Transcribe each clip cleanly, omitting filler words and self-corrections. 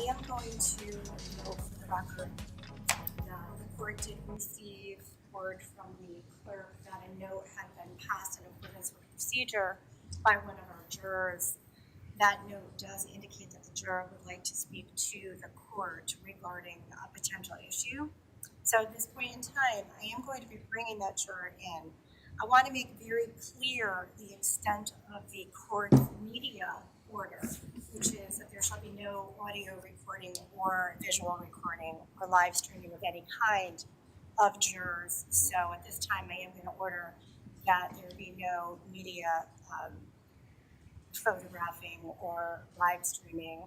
am going to note for the record that the court did receive word from the clerk that a note had been passed in accordance with procedure by one of our jurors. That note does indicate that the juror would like to speak to the court regarding a potential issue. So at this point in time, I am going to be bringing that juror in. I want to make very clear the extent of the court's media order, which is that there shall be no audio recording or visual recording or live streaming of any kind of jurors. So at this time, I am going to order that there be no media photographing or live streaming.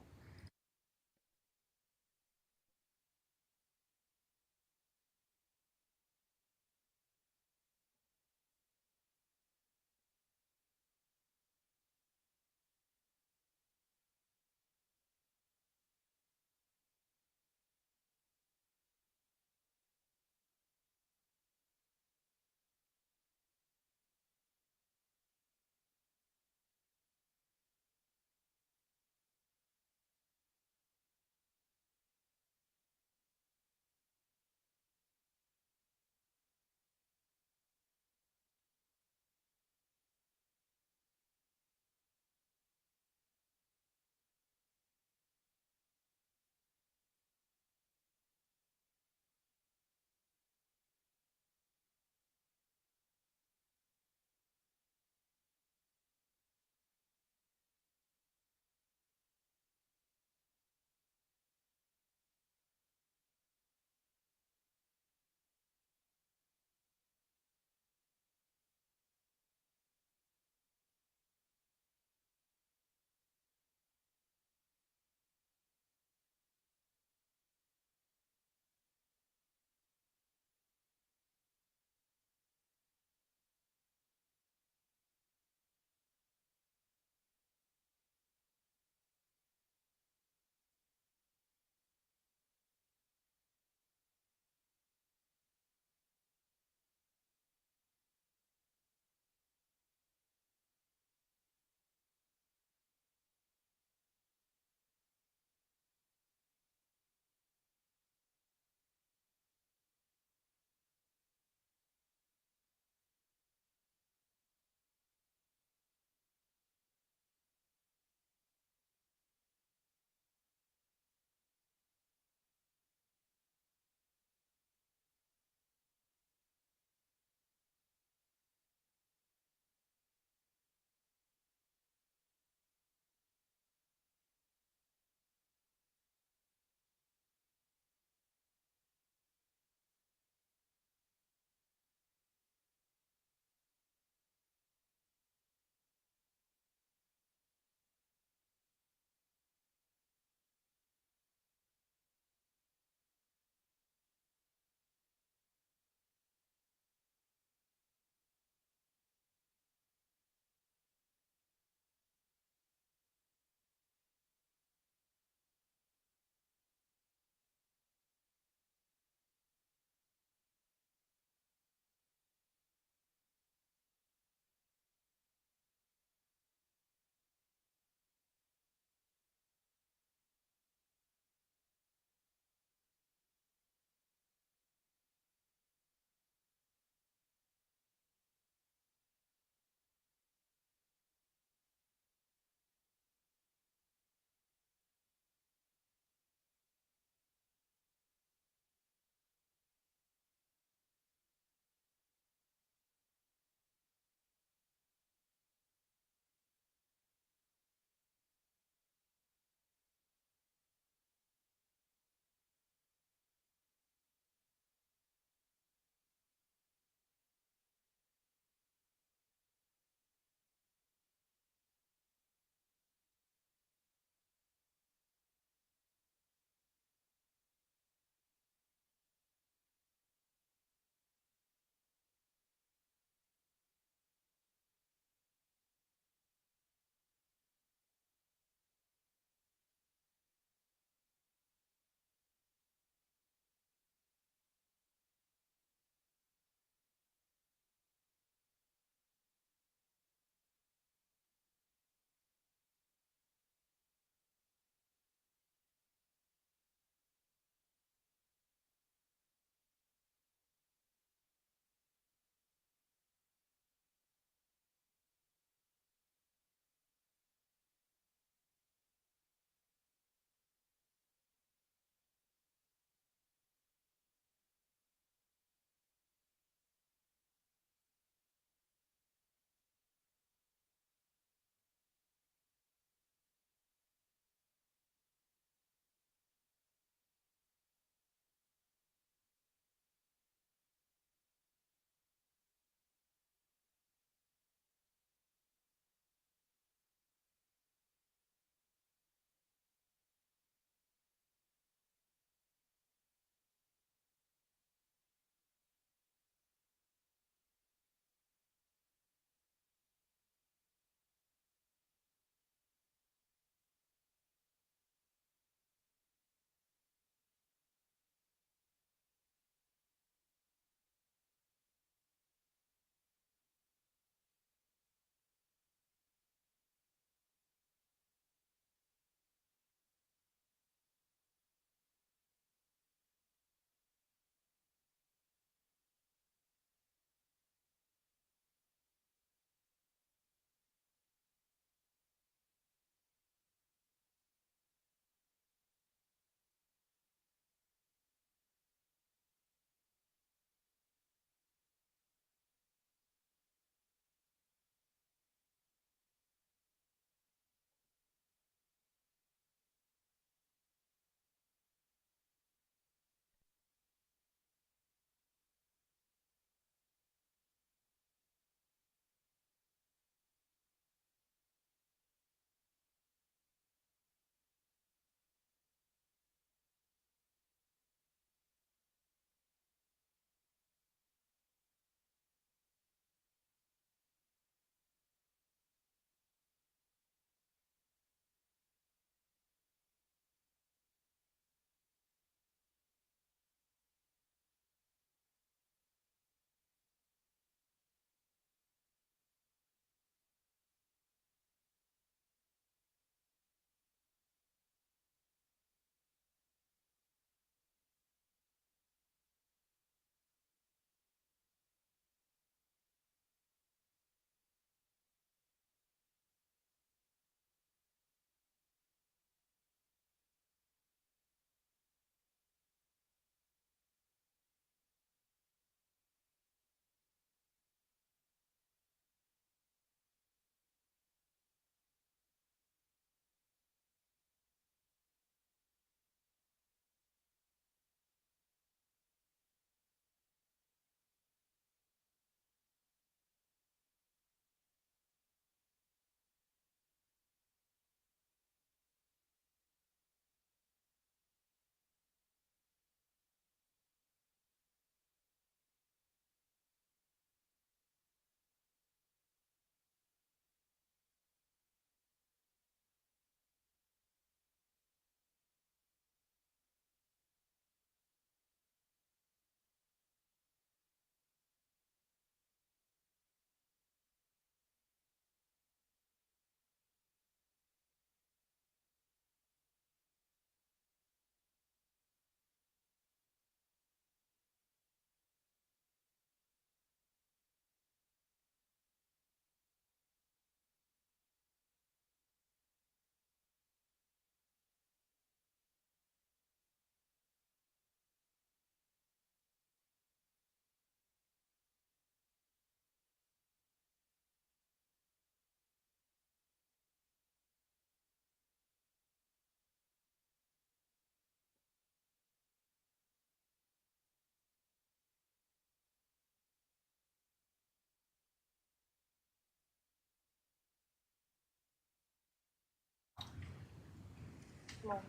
Good morning.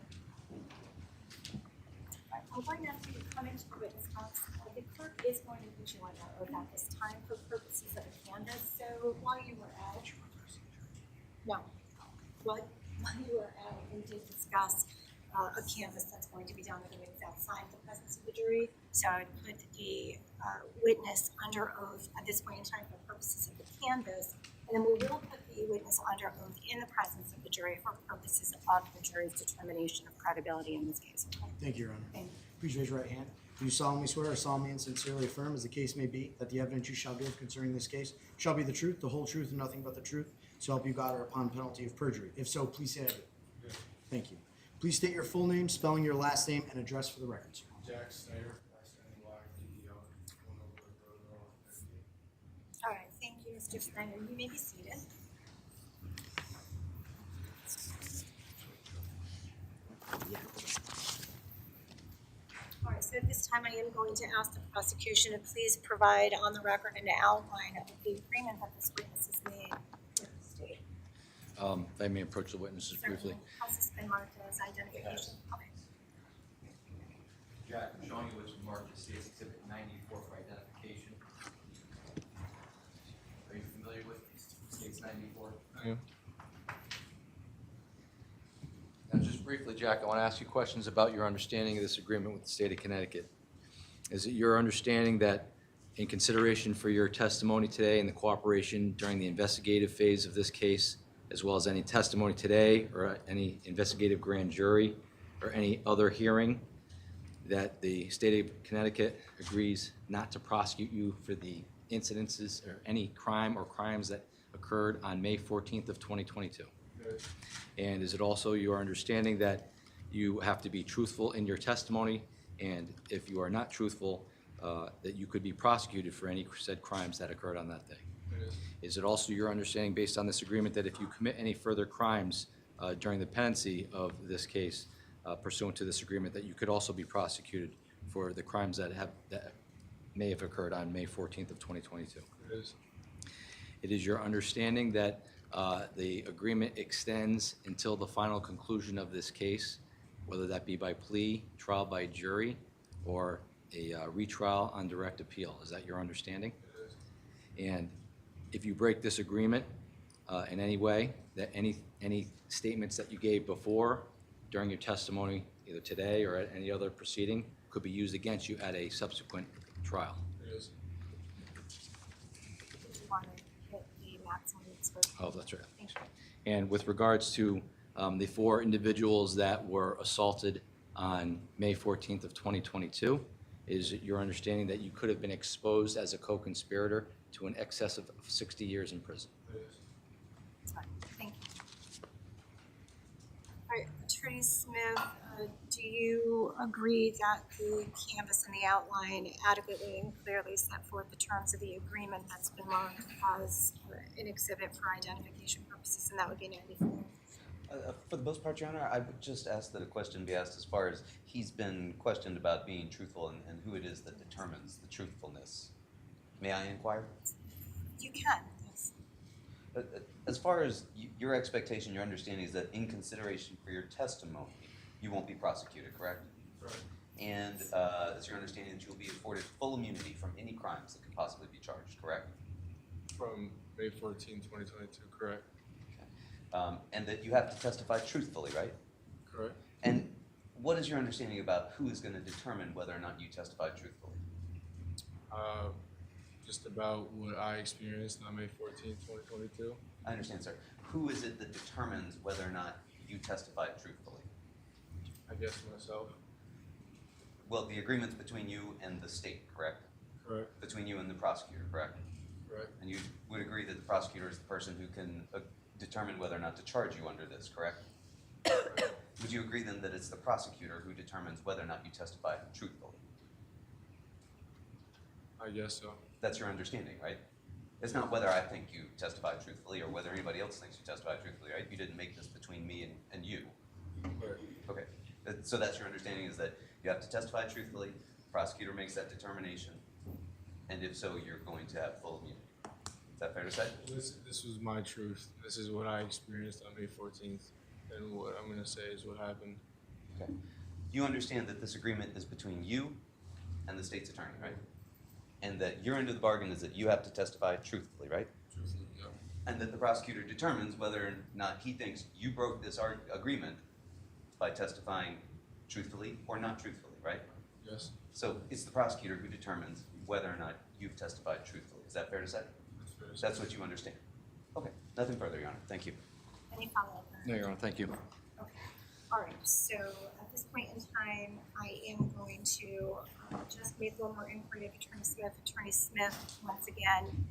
I'm going to ask you to come into the witness box. The clerk is going to put you on oath at this time for purposes of the canvas. So while you were out, we did discuss a canvas that's going to be done at the witness outside the presence of the jury. So I would put the witness under oath at this point in time for purposes of the canvas. And then we will put the witness under oath in the presence of the jury for purposes of the jury's determination of credibility in this case. Thank you, Your Honor. Thank you. Please raise your right hand. Do you solemnly swear or solemnly and sincerely affirm, as the case may be, that the evidence you shall give concerning this case shall be the truth, the whole truth, and nothing but the truth, so help you God, or upon penalty of perjury? If so, please say I do. Yes. Thank you. Please state your full name, spelling your last name, and address for the record, sir. Jack SNYDER, SNYDER, 1 Road, 58. All right, thank you, Mr. Snyder. You may be seated. All right, so at this time, I am going to ask the prosecution to please provide on the record an outline of the agreement that this witness has made with the state. If I may approach the witnesses briefly. Has this been marked as identification? Okay. Jack, I'm showing you what's marked as State's Exhibit 94 for identification. Are you familiar with State's 94? I am. Now, just briefly, Jack, I want to ask you questions about your understanding of this agreement with the state of Connecticut. Is it your understanding that in consideration for your testimony today and the cooperation during the investigative phase of this case, as well as any testimony today or any investigative grand jury or any other hearing, that the state of Connecticut agrees not to prosecute you for the incidences or any crime or crimes that occurred on May 14th of 2022? Yes. And is it also your understanding that you have to be truthful in your testimony, and if you are not truthful, that you could be prosecuted for any said crimes that occurred on that day? Yes. Is it also your understanding, based on this agreement, that if you commit any further crimes during the pendency of this case pursuant to this agreement, that you could also be prosecuted for the crimes that may have occurred on May 14th of 2022? Yes. It is your understanding that the agreement extends until the final conclusion of this case, whether that be by plea, trial by jury, or a retrial on direct appeal. Is that your understanding? Yes. And if you break this agreement in any way, that any statements that you gave before, during your testimony, either today or at any other proceeding, could be used against you at a subsequent trial? Yes. You want to hit the maximum exposure? Oh, that's right. Thank you. And with regards to the 4 individuals that were assaulted on May 14th of 2022, is it your understanding that you could have been exposed as a co-conspirator to an excess of 60 years in prison? Yes. That's fine. Thank you. All right, Attorney Smith, do you agree that the canvas and the outline adequately and clearly set forth the terms of the agreement that's been marked as an exhibit for identification purposes, and that would be 94? For the most part, Your Honor, I would just ask that a question be asked as far as he's been questioned about being truthful and who it is that determines the truthfulness. May I inquire? You can, yes. As far as your expectation, your understanding is that in consideration for your testimony, you won't be prosecuted, correct? Right. And it's your understanding that you'll be afforded full immunity from any crimes that could possibly be charged, correct? From May 14, 2022, correct? And that you have to testify truthfully, right? Correct. And what is your understanding about who is going to determine whether or not you testify truthfully? Just about what I experienced on May 14, 2022. I understand, sir. Who is it that determines whether or not you testified truthfully? I guess myself. Well, the agreement's between you and the state, correct? Correct. Between you and the prosecutor, correct? Correct. And you would agree that the prosecutor is the person who can determine whether or not to charge you under this, correct? Correct. Would you agree then that it's the prosecutor who determines whether or not you testified truthfully? I guess so. That's your understanding, right? It's not whether I think you testified truthfully or whether anybody else thinks you testified truthfully, right? You didn't make this between me and you. Correct. Okay. So that's your understanding, is that you have to testify truthfully, the prosecutor makes that determination, and if so, you're going to have full immunity. Is that fair to say? This was my truth. This is what I experienced on May 14th. and what I'm gonna say is what happened. Okay. You understand that this agreement is between you and the state's attorney, right? And that your end of the bargain is that you have to testify truthfully, right? Truthfully, yeah. And that the prosecutor determines whether or not he thinks you broke this agreement by testifying truthfully or not truthfully, right? Yes, So it's the prosecutor who determines whether or not you've testified truthfully. Is that fair to say? that's fair to say. That's what you understand? Okay, nothing further, Your Honor. Thank you. Any follow-up? No, Your Honor, thank you. Okay, all right, so at this point in time, I am going to just make one more inquiry of Attorney Smith. Attorney Smith, once again,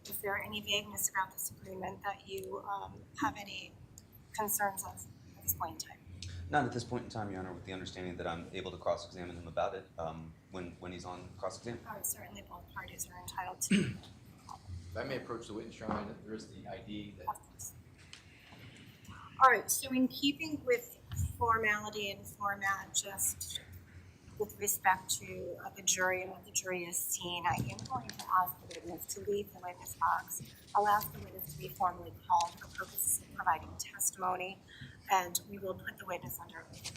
is there any vagueness about this agreement that you have any concerns of at this point in time? Not at this point in time, Your Honor, with the understanding that I'm able to cross-examine him about it when he's on cross-exam. All right, certainly both parties are entitled to, If I may approach the witness, Your Honor, there is the ID that. of course. All right, so in keeping with formality and format, just with respect to the jury and what the jury has seen, I am going to ask the witness to leave the witness box. I'll ask the witness to be formally called for purposes of providing testimony, and we will put the witness under oath.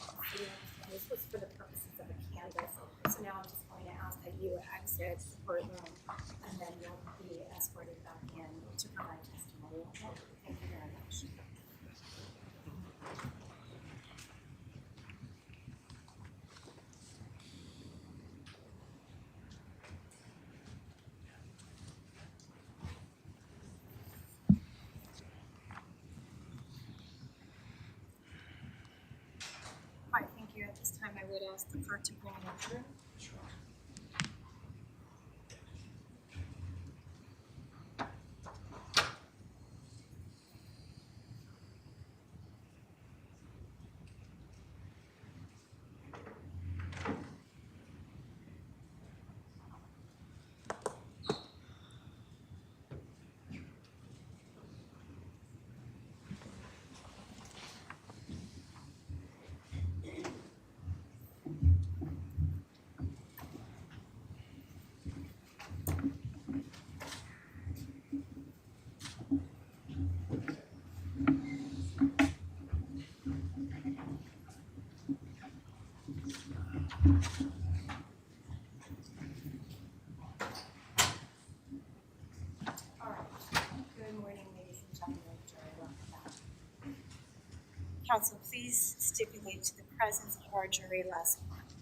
This was for the purposes of a canvas, so now I'm just going to ask that you exit the courtroom, and then you'll be escorted back in to provide testimony. Okay? Thank you very much. All right, thank you. At this time, I would ask the clerk to bring it up. All right. Good morning, ladies and gentlemen. Jury, welcome back. Counsel, please stipulate to the presence of our jury last month.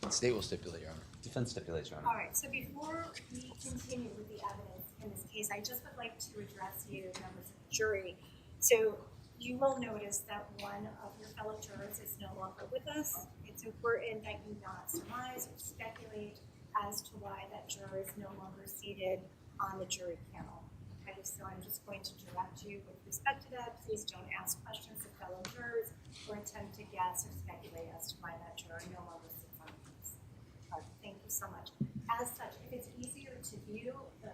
The state will stipulate, Your Honor. Defense stipulates, Your Honor. All right, so before we continue with the evidence in this case, I just would like to address you, members of the jury. So you will notice that one of your fellow jurors is no longer with us. It's important that you not surmise or speculate as to why that juror is no longer seated on the jury panel. Okay, so I'm just going to direct you with respect to that. Please don't ask questions of fellow jurors or attempt to guess or speculate as to why that juror no longer sits on the case. Thank you so much. As such, if it's easier to view the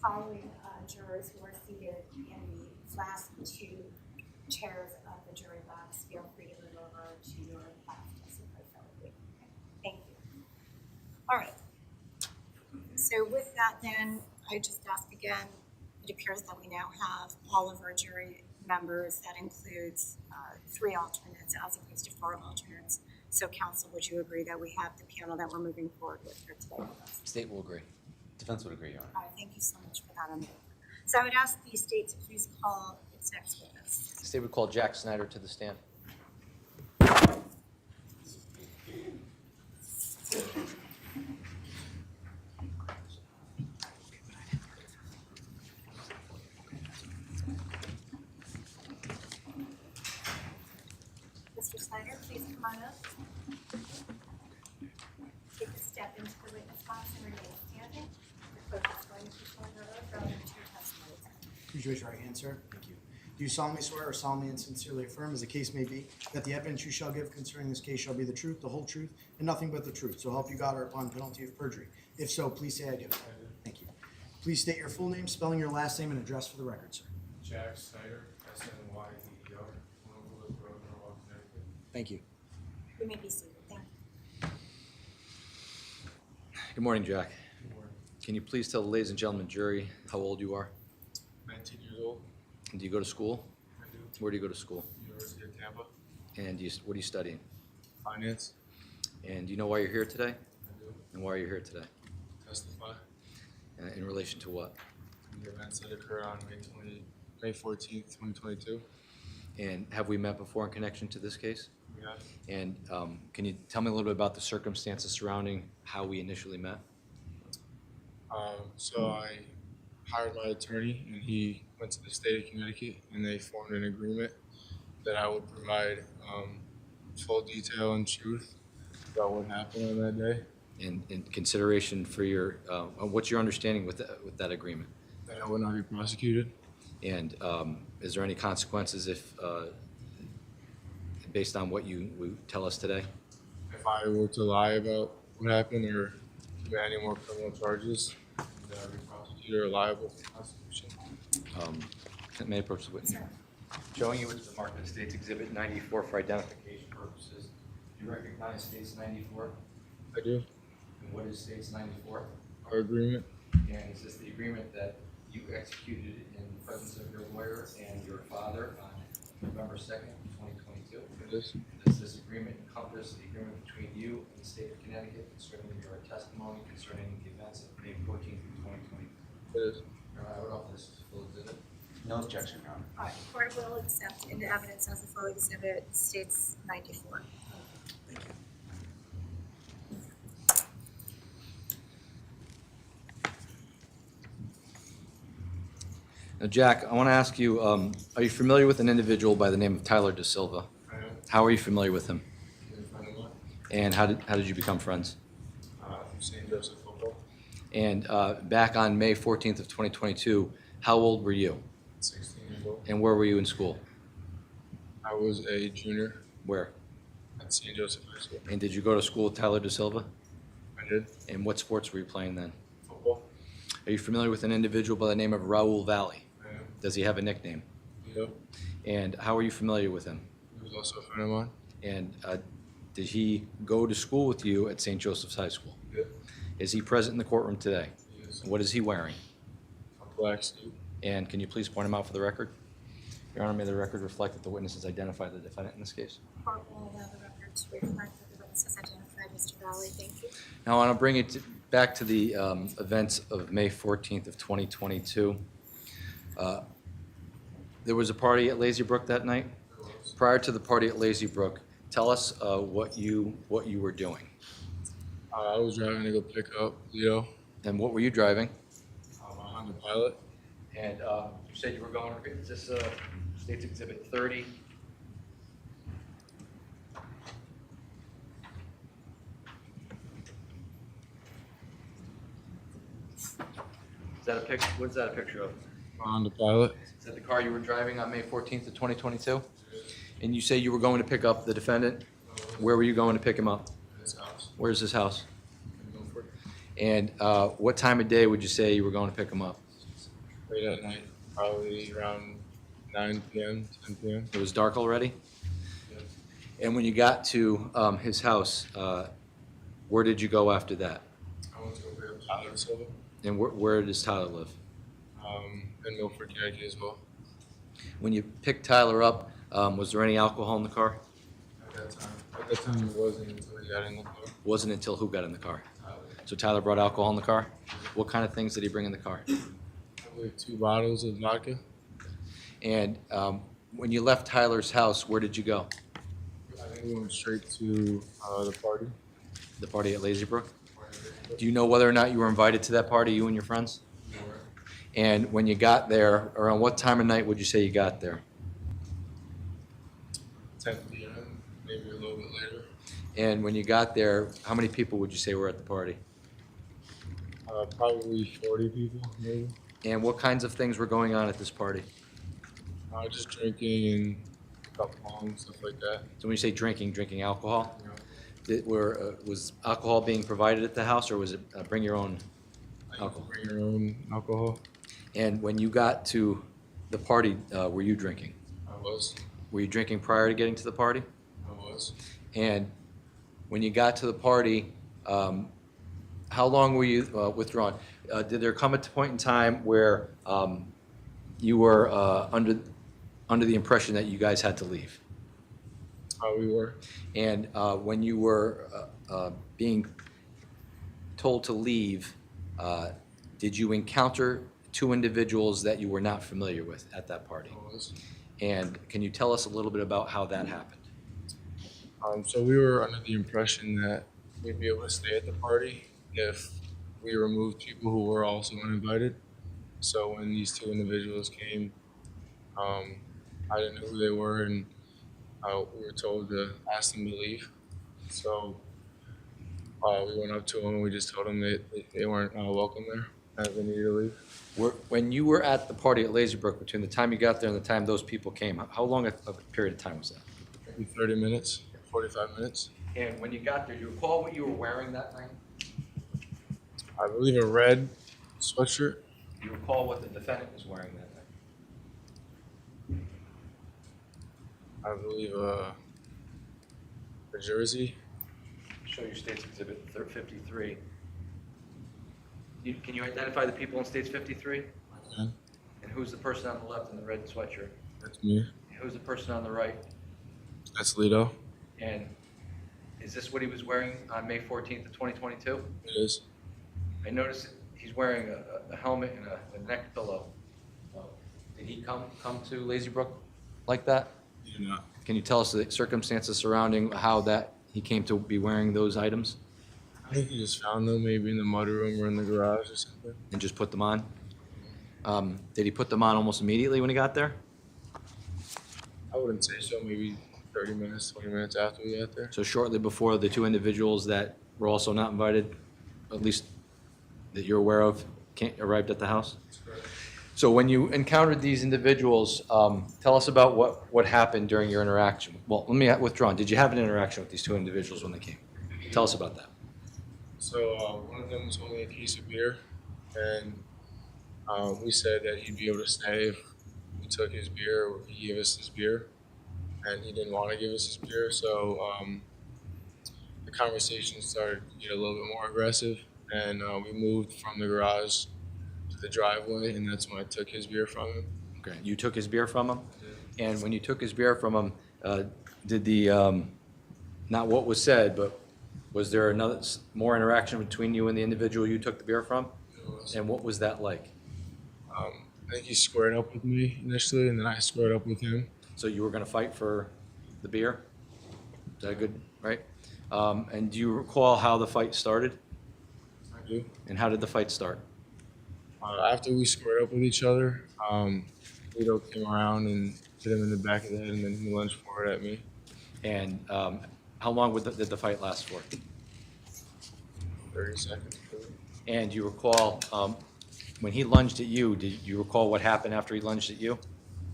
following jurors who are seated in the last two chairs of the jury box, feel free to move over to your left as opposed to the right. Thank you. All right. So with that then, I just ask again, it appears that we now have all of our jury members. That includes 3 alternates as opposed to 4 alternates. So counsel, would you agree that we have the panel that we're moving forward with here today with us? State will agree. Defense would agree, Your Honor. All right, thank you so much for that. So I would ask the state to please call its next witness. The state would call Jack Snyder to the stand. Mr. Snyder, please come on up. Take a step into the witness box and remain standing. The clerk is going to perform her oath relative to your testimony. Please raise your right hand, sir. Thank you. Do you solemnly swear or solemnly and sincerely affirm, as the case may be, that the evidence you shall give concerning this case shall be the truth, the whole truth, and nothing but the truth, so help you God or upon penalty of perjury? If so, please say I do. Thank you. Please state your full name, spelling your last name, and address for the record, sir. Jack Snyder, SNYDER, 1 Overlook Road, Norwalk, Connecticut. Thank you. You may be seated. Thank you. Good morning, Jack. Good morning. Can you please tell the ladies and gentlemen jury how old you are? 19 years old. And do you go to school? I do. Where do you go to school? University of Tampa. And what are you studying? Finance. And do you know why you're here today? I do. And why are you here today? Testify. In relation to what? The events that occurred on May 14th, 2022. And have we met before in connection to this case? We have. And can you tell me a little bit about the circumstances surrounding how we initially met? So I hired my attorney, and he went to the state of Connecticut, and they formed an agreement that I would provide full detail and truth about what happened on that day. In consideration for your, what's your understanding with that agreement? That I would not be prosecuted. And is there any consequences if, based on what you tell us today? If I were to lie about what happened or commit any more criminal charges, that I would be prosecuted or liable for prosecution. May I approach the witness? Showing you what's marked as State's Exhibit 94 for identification purposes. Do you recognize State's 94? I do. And what is State's 94? Our agreement. And is this the agreement that you executed in the presence of your lawyer and your father on November 2nd, 2022? It is. Does this agreement encompass the agreement between you and the state of Connecticut concerning your testimony concerning the events of May 14th, 2020? It is. I would offer this as a full exhibit. No objection, Your Honor. All right, court will accept into evidence as a full exhibit states 94. Now, Jack, I want to ask you, are you familiar with an individual by the name of Tyler Da Silva? I am. How are you familiar with him? He's a friend of mine. And how did you become friends? From St. Joseph Football. And back on May 14th of 2022, how old were you? 16 years old. And where were you in school? I was a junior Where? at St. Joseph High School. And did you go to school with Tyler Da Silva? I did. And what sports were you playing then? Football. Are you familiar with an individual by the name of Raul Valle? I am. Does he have a nickname? Yep. And how are you familiar with him? He was also a friend of mine. And did he go to school with you at St. Joseph's High School? He did. Is he present in the courtroom today? He is. What is he wearing? A black suit. And can you please point him out for the record? Your Honor, may the record reflect that the witness has identified the defendant in this case. Court will allow the record to reflect that the witness has identified Mr. Valley. Thank you. Now, I want to bring it back to the events of May 14th of 2022. There was a party at Lazy Brook that night. There was. Prior to the party at Lazy Brook, tell us what you were doing. I was driving to go pick up Leo And what were you driving? behind the pilot. And you said you were going, is this State's Exhibit 30? Is that a picture? What is that a picture of? Behind the pilot. Is that the car you were driving on May 14th of 2022? And you say you were going to pick up the defendant? Where were you going to pick him up? His house. Where's his house? In Milford. And what time of day would you say you were going to pick him up? Late at night. Probably around 9 p.m., 10 p.m. It was dark already? Yes. And when you got to his house, where did you go after that? I went to go pick up Tyler Silva. And where does Tyler live? In Milford, Connecticut as well. When you picked Tyler up, was there any alcohol in the car? At that time. At that time, it wasn't until he got in the car. Wasn't until who got in the car? Tyler. So Tyler brought alcohol in the car? What kind of things did he bring in the car? I believe 2 bottles of vodka. And when you left Tyler's house, where did you go? I think we went straight to the party. The party at Lazy Brook? Do you know whether or not you were invited to that party, you and your friends? And when you got there, around what time of night would you say you got there? 10 p.m., maybe a little bit later. And when you got there, how many people would you say were at the party? Probably 40 people, maybe. And what kinds of things were going on at this party? Just drinking and cup pong, stuff like that. So when you say drinking alcohol? You know, Was alcohol being provided at the house, or was it bring your own like alcohol? bring your own alcohol. And when you got to the party, were you drinking? I was. Were you drinking prior to getting to the party? I was. And when you got to the party, how long were you withdrawn? Did there come a point in time where you were under the impression that you guys had to leave? We were. And when you were being told to leave, did you encounter two individuals that you were not familiar with at that party? I was. And can you tell us a little bit about how that happened? So we were under the impression that we'd be able to stay at the party if we removed people who were also uninvited. So when these two individuals came, I didn't know who they were, and we were told to ask them to leave. So we went up to them and we just told them they weren't welcome there, that they needed to leave. When you were at the party at Laserbrook, between the time you got there and the time those people came, how long a period of time was that? Maybe 30 minutes, 45 minutes. And when you got there, do you recall what you were wearing that night? I believe a red sweatshirt. Do you recall what the defendant was wearing that night? I believe a jersey. Show your State's Exhibit 53. Can you identify the people in State's 53? I can. And who's the person on the left in the red sweatshirt? That's me. And who's the person on the right? That's Lito. And is this what he was wearing on May 14th of 2022? It is. I noticed he's wearing a helmet and a neck pillow. Did he come to Laserbrook like that? He did not. Can you tell us the circumstances surrounding how that he came to be wearing those items I think he just found them maybe in the mudroom or in the garage or something. and just put them on? Did he put them on almost immediately when he got there? I wouldn't say so. Maybe 30 minutes, 20 minutes after we got there. So shortly before the two individuals that were also not invited, at least that you're aware of, arrived at the house? That's correct. So when you encountered these individuals, tell us about what happened during your interaction. Well, let me withdraw. Did you have an interaction with these two individuals when they came? Tell us about that. So one of them was holding a case of beer, and we said that he'd be able to stay if we took his beer or he gave us his beer, and he didn't want to give us his beer. So the conversation started to get a little bit more aggressive, and we moved from the garage to the driveway, and that's when I took his beer from him. Okay. You took his beer from him? And when you took his beer from him, did the, not what was said, but was there another, more interaction between you and the individual you took the beer from? And what was that like? I think he squared up with me initially, and then I squared up with him. So you were going to fight for the beer? Is that good, right? And do you recall how the fight started? I do. And how did the fight start? After we squared up with each other, Lito came around and hit him in the back of the head, and then he lunged forward at me. And how long did the fight last for? 30 seconds. And you recall, when he lunged at you, did you recall what happened after he lunged at you?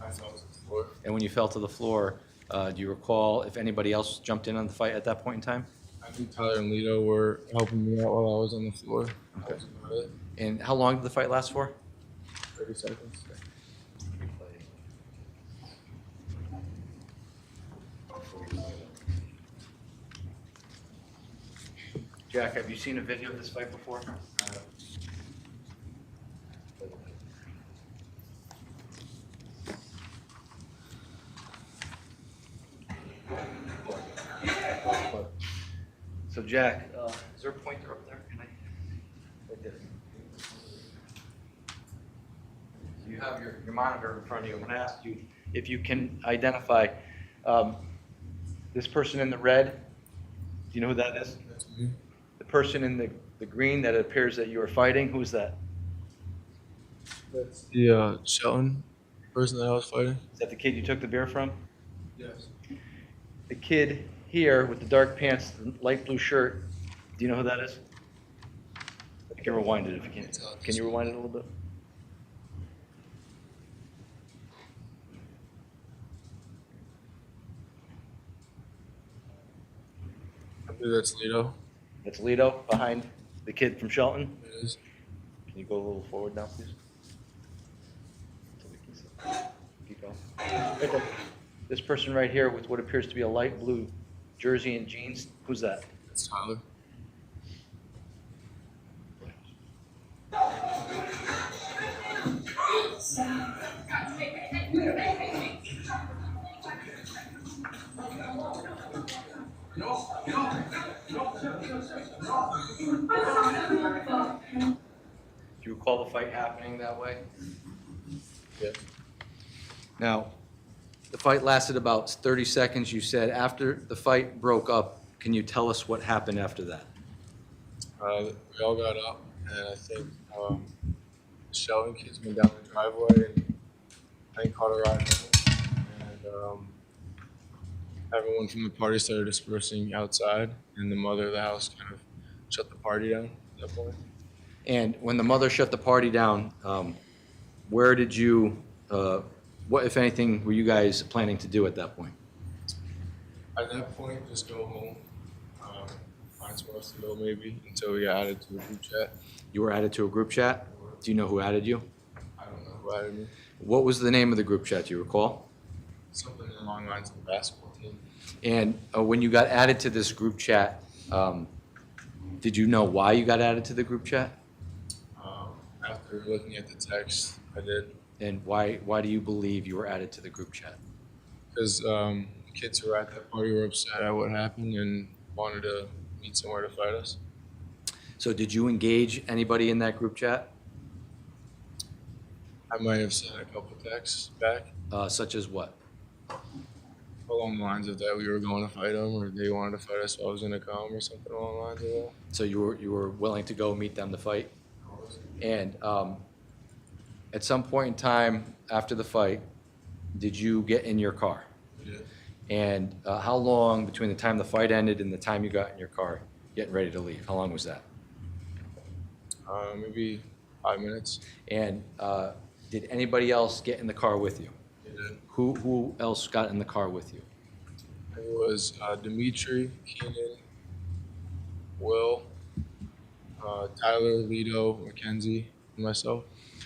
I fell to the floor. And when you fell to the floor, do you recall if anybody else jumped in on the fight at that point in time? I think Tyler and Lito were helping me out while I was on the floor. That was about it. And how long did the fight last for? 30 seconds. Jack, have you seen a video of this fight before? So Jack, is there a pointer up there? Can I? Right there. You have your monitor in front of you. I'm going to ask you if you can identify this person in the red. Do you know who that is? That's me. The person in the green that it appears that you are fighting, who's that? That's the Shelton person that I was fighting. Is that the kid you took the beer from? Yes. The kid here with the dark pants, the light blue shirt, do you know who that is? You can rewind it if you can. Can you rewind it a little bit? I believe that's Lito. That's Lito behind the kid from Shelton. It is. Can you go a little forward now, please? So we can see. Keep going. Right there. This person right here with what appears to be a light blue jersey and jeans, who's that? That's Tyler. fight happening that way? Yeah. Now, the fight lasted about 30 seconds. You said after the fight broke up, can you tell us what happened after that? We all got up, and I think the Shelton kids went down the driveway, and I caught a ride home. And everyone from the party started dispersing outside, and the mother of the house kind of shut the party down at that point. And when the mother shut the party down, where did you, what, if anything, were you guys planning to do at that point? At that point, just go home, find somewhere else to go maybe, until we got added to the group chat. You were added to a group chat? Do you know who added you? I don't know who added me. What was the name of the group chat, do you recall? Something along the lines of the basketball team. And when you got added to this group chat, did you know why you got added to the group chat? After looking at the text, I did. And why do you believe you were added to the group chat? Because the kids who were at that party were upset at what happened and wanted to meet somewhere to fight us. So did you engage anybody in that group chat, I might have sent a couple texts back such as what? along the lines of that we were going to fight them, or they wanted to fight us, so I was going to come, or something along the lines of that. So you were willing to go meet them to fight? And at some point in time after the fight, did you get in your car? We did. And how long between the time the fight ended and the time you got in your car getting ready to leave? How long was that? Maybe 5 minutes. And did anybody else get in the car with you? They did. Who else got in the car with you? It was Dimitri, Keenan, Will, Tyler, Lido, Mackenzie, and myself.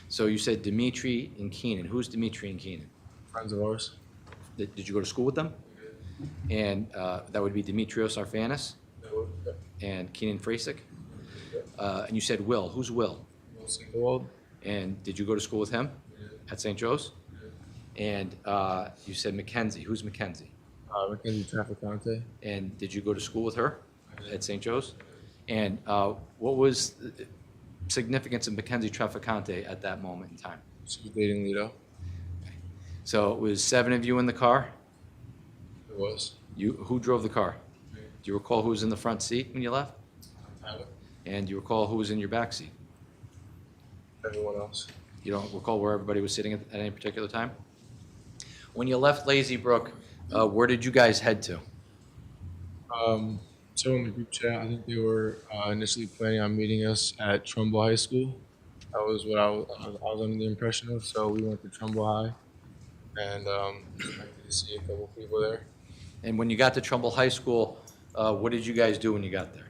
So you said Dimitri and Keenan. Who's Dimitri and Keenan? Friends of ours. Did you go to school with them? And that would be Dimitrios Arfanis and Keenan Frasick? And you said Will. Who's Will? Will Singlewald. And did you go to school with him at St. Joe's? And you said Mackenzie. Who's Mackenzie? Mackenzie Traficante. And did you go to school with her at St. Joe's? And what was the significance of Mackenzie Traficante at that moment in time? She was dating Lido. So it was 7 of you in the car? It was. Who drove the car? Me. Do you recall who was in the front seat when you left? Tyler. And do you recall who was in your back seat? Everyone else. You don't recall where everybody was sitting at any particular time? When you left Lazy Brook, where did you guys head to? So in the group chat, I think they were initially planning on meeting us at Trumbull High School. That was what I was under the impression of. So we went to Trumbull High, and expected to see a couple people there. And when you got to Trumbull High School, what did you guys do when you got there?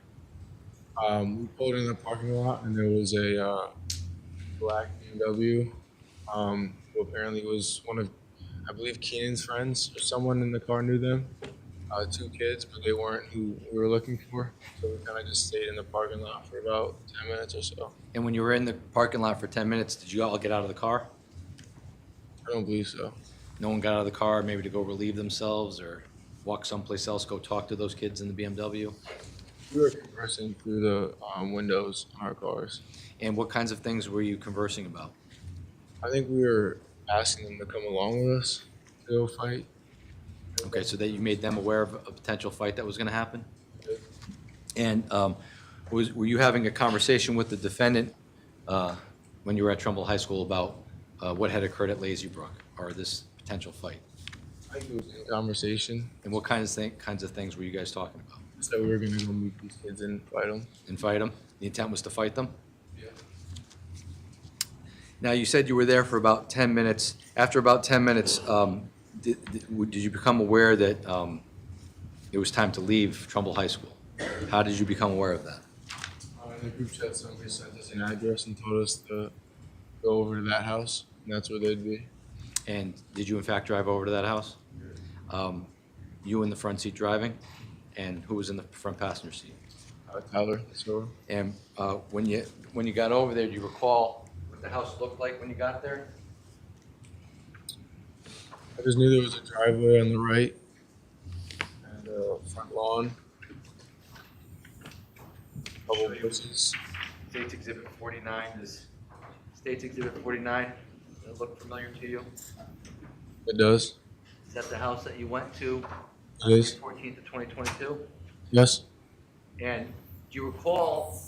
We pulled in the parking lot, and there was a black BMW, who apparently was one of, I believe, Keenan's friends, or someone in the car knew them. 2 kids, but they weren't who we were looking for. So we kind of just stayed in the parking lot for about 10 minutes or so. And when you were in the parking lot for 10 minutes, did you all get out of the car? I don't believe so. No one got out of the car maybe to go relieve themselves or walk someplace else, go talk to those kids in the BMW? We were conversing through the windows on our cars. And what kinds of things were you conversing about? I think we were asking them to come along with us to go fight. Okay, so that you made them aware of a potential fight that was going to happen? And were you having a conversation with the defendant when you were at Trumbull High School about what had occurred at Lazy Brook or this potential fight? I think it was in conversation. And what kinds of things were you guys talking about? So we were going to go meet these kids and fight them. And fight them? The intent was to fight them? Yeah. Now, you said you were there for about 10 minutes. After about 10 minutes, did you become aware that it was time to leave Trumbull High School? How did you become aware of that? In the group chat, somebody sent us an address and told us to go over to that house, and that's where they'd be. And did you in fact drive over to that house? You in the front seat driving? And who was in the front passenger seat? Tyler, so And when you got over there, do you recall what the house looked like when you got there? I just knew there was a driveway on the right and a front lawn. Couple bushes. State's Exhibit 49 is State's Exhibit 49 look familiar to you? It does. Is that the house that you went to It is. May 14th of 2022? Yes. And do you recall,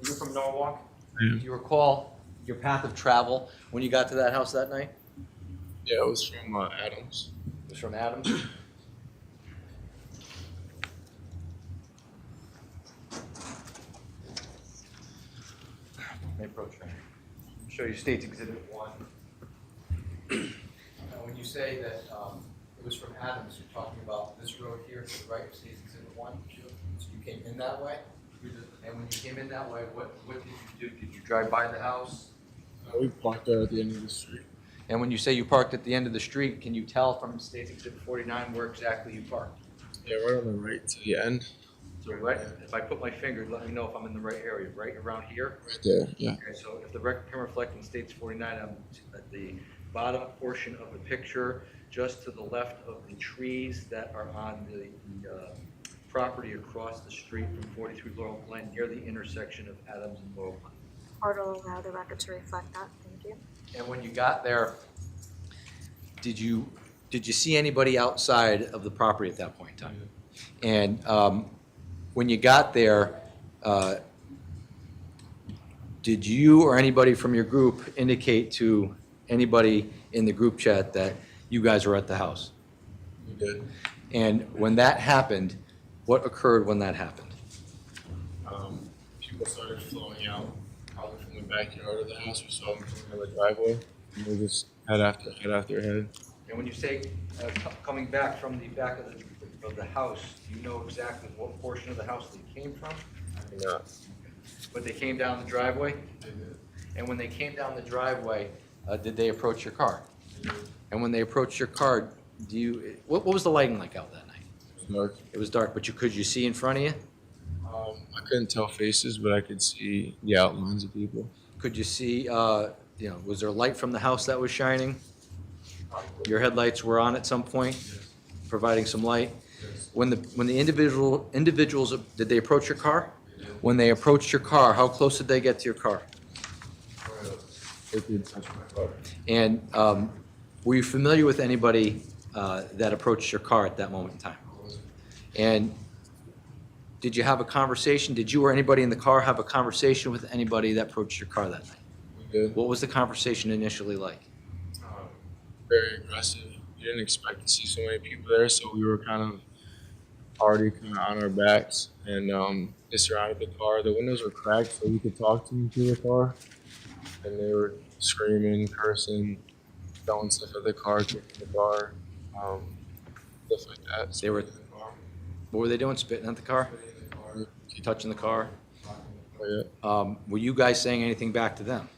you're from Norwalk? I am. Do you recall your path of travel when you got to that house that night? Yeah, it was from Adams. It was from Adams? May approach me. Show you State's Exhibit 1. Now, when you say that it was from Adams, you're talking about this road here to the right of State's Exhibit 1? So you came in that way? And when you came in that way, what did you do? Did you drive by the house? We parked there at the end of the street. And when you say you parked at the end of the street, can you tell from State's Exhibit 49 where exactly you parked? Yeah, right on the right to the end. So right, if I put my finger, let me know if I'm in the right area, right around here? Right there, yeah. Okay, so if the record can reflect in State's 49, I'm at the bottom portion of the picture, just to the left of the trees that are on the property across the street from 43 Laurel Glen, near the intersection of Adams and Laurel Glen. Art will allow the record to reflect that, thank you. And when you got there, did you see anybody outside of the property at that point in time? And when you got there, did you or anybody from your group indicate to anybody in the group chat that you guys were at the house? We did. And when that happened, what occurred when that happened? People started flowing out, probably from the backyard of the house. We saw them coming out the driveway, and they just head after head. And when you say coming back from the back of the house, do you know exactly what portion of the house they came from? Yeah. But they came down the driveway? They did. And when they came down the driveway, did they approach your car? They did. And when they approached your car, what was the lighting like out that night? It was dark. It was dark, but could you see in front of you? I couldn't tell faces, but I could see the outlines of people. Could you see, was there light from the house that was shining? Your headlights were on at some point, providing some light? Yes. When the individuals, did they approach your car? When they approached your car, how close did they get to your car? They did touch my car. And were you familiar with anybody that approached your car at that moment in time? And did you have a conversation? Did you or anybody in the car have a conversation with anybody that approached your car that night? We did. What was the conversation initially like? Very aggressive. You didn't expect to see so many people there, so we were kind of already kind of on our backs, and they surrounded the car. The windows were cracked, so we could talk to them through the car, and they were screaming, cursing, throwing stuff at the car, kicking the car, stuff like that. So They were- in the car, What were they doing? Spitting at the car? spitting in the car, Touching the car? yeah. Were you guys saying anything back to them?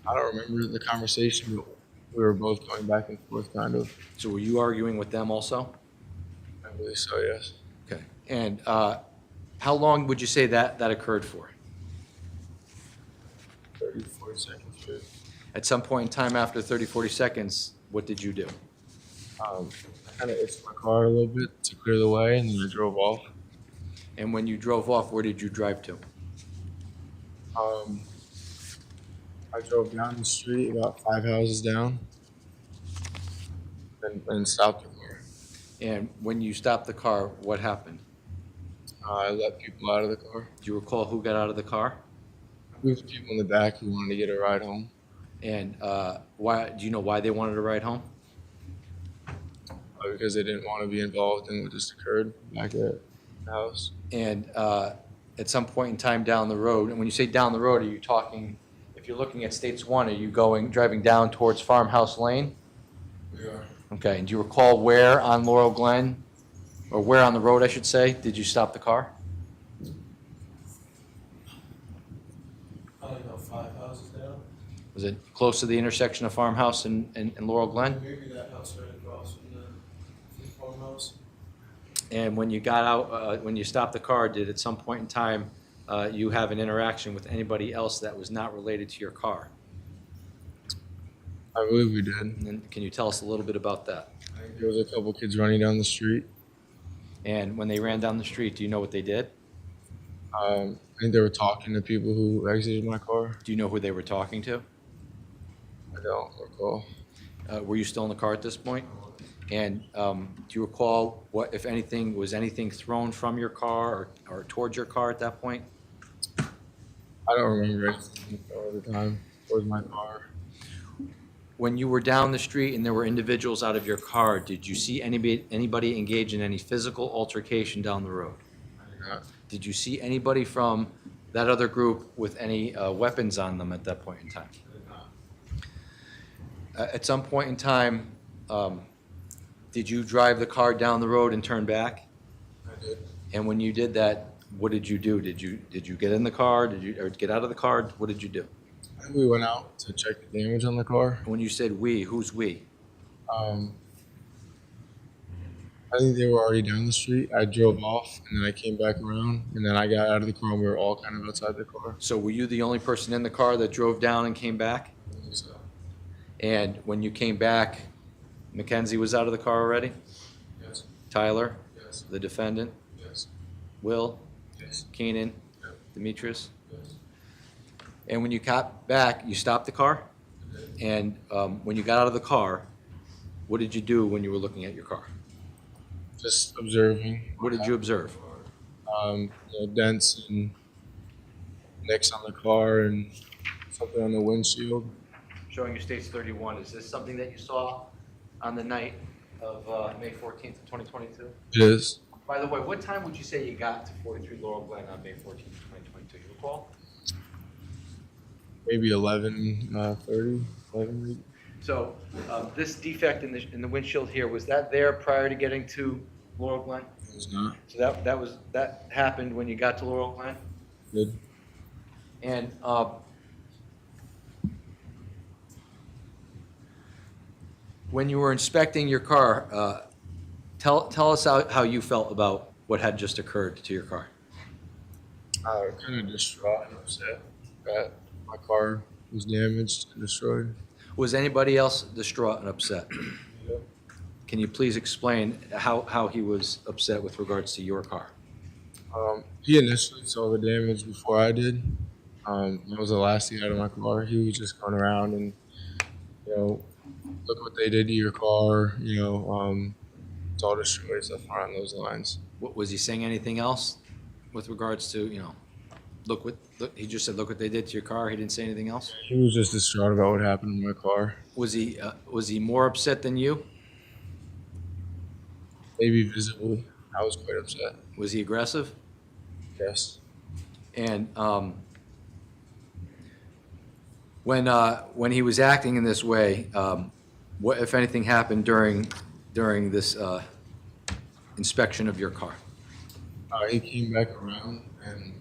I don't remember the conversation, but we were both going back and forth, kind of. So were you arguing with them also? I believe so, yes. Okay. And how long would you say that occurred for? 30, 40 seconds. Good. At some point in time after 30, 40 seconds, what did you do? I kind of itched my car a little bit to clear the way, and then I drove off. And when you drove off, where did you drive to? I drove down the street about 5 houses down and stopped the car. And when you stopped the car, what happened? I let people out of the car. Do you recall who got out of the car? There was people in the back who wanted to get a ride home. And why? Do you know why they wanted to ride home? Because they didn't want to be involved in what just occurred back at the house. And at some point in time down the road, and when you say down the road, are you talking, if you're looking at States 1, are you driving down towards Farmhouse Lane? We are. Okay, and do you recall where on Laurel Glen, or where on the road, I should say, did you stop the car? Probably about 5 houses down. Was it close to the intersection of Farmhouse and Laurel Glen? Maybe that house right across from the farmhouse. And when you got out, when you stopped the car, did at some point in time you have an interaction with anybody else that was not related to your car? I believe we did. And then can you tell us a little bit about that? I think there was a couple kids running down the street. And when they ran down the street, do you know what they did? I think they were talking to people who exited my car. Do you know who they were talking to? I don't recall. Were you still in the car at this point? And do you recall what, if anything, was anything thrown from your car or towards your car at that point? I don't remember anything at the time. It was my car. When you were down the street and there were individuals out of your car, did you see anybody engage in any physical altercation down the road? I did not. Did you see anybody from that other group with any weapons on them at that point in time? I did not. At some point in time, did you drive the car down the road and turn back? I did. And when you did that, what did you do? Did you get in the car? Or get out of the car? What did you do? I think we went out to check the damage on the car. When you said we, who's we? I think they were already down the street. I drove off, and then I came back around, and then I got out of the car, and we were all kind of outside the car. So were you the only person in the car that drove down and came back? I think so. And when you came back, Mackenzie was out of the car already? Yes. Tyler, Yes. the defendant, Yes. Will, Yes. Keenan, Yep. Demetrius? Yes. And when you got back, you stopped the car? And when you got out of the car, what did you do when you were looking at your car? Just observing. What did you observe? Dents and nicks on the car and something on the windshield. Showing your state's 31, is this something that you saw on the night of May 14th of 2022? It is. By the way, what time would you say you got to 43 Laurel Glen on May 14th, 2022? You recall? Maybe 11:30, 11. So this defect in the windshield here, was that there prior to getting to Laurel Glen? It was not. So that happened when you got to Laurel Glen? Good. And when you were inspecting your car, tell us how you felt about what had just occurred to your car. Kind of distraught and upset that my car was damaged and destroyed. Was anybody else distraught and upset? Yep. Can you please explain how he was upset with regards to your car? He initially saw the damage before I did. That was the last thing out of my car. He was just going around and, look what they did to your car, it's all destroyed, stuff around those lines. What, was he saying anything else with regards to, look, he just said, look what they did to your car. He didn't say anything else? He was just distraught about what happened to my car. Was he more upset than you? Maybe visibly. I was quite upset. Was he aggressive? Yes. And when he was acting in this way, what, if anything, happened during this inspection of your car? He came back around and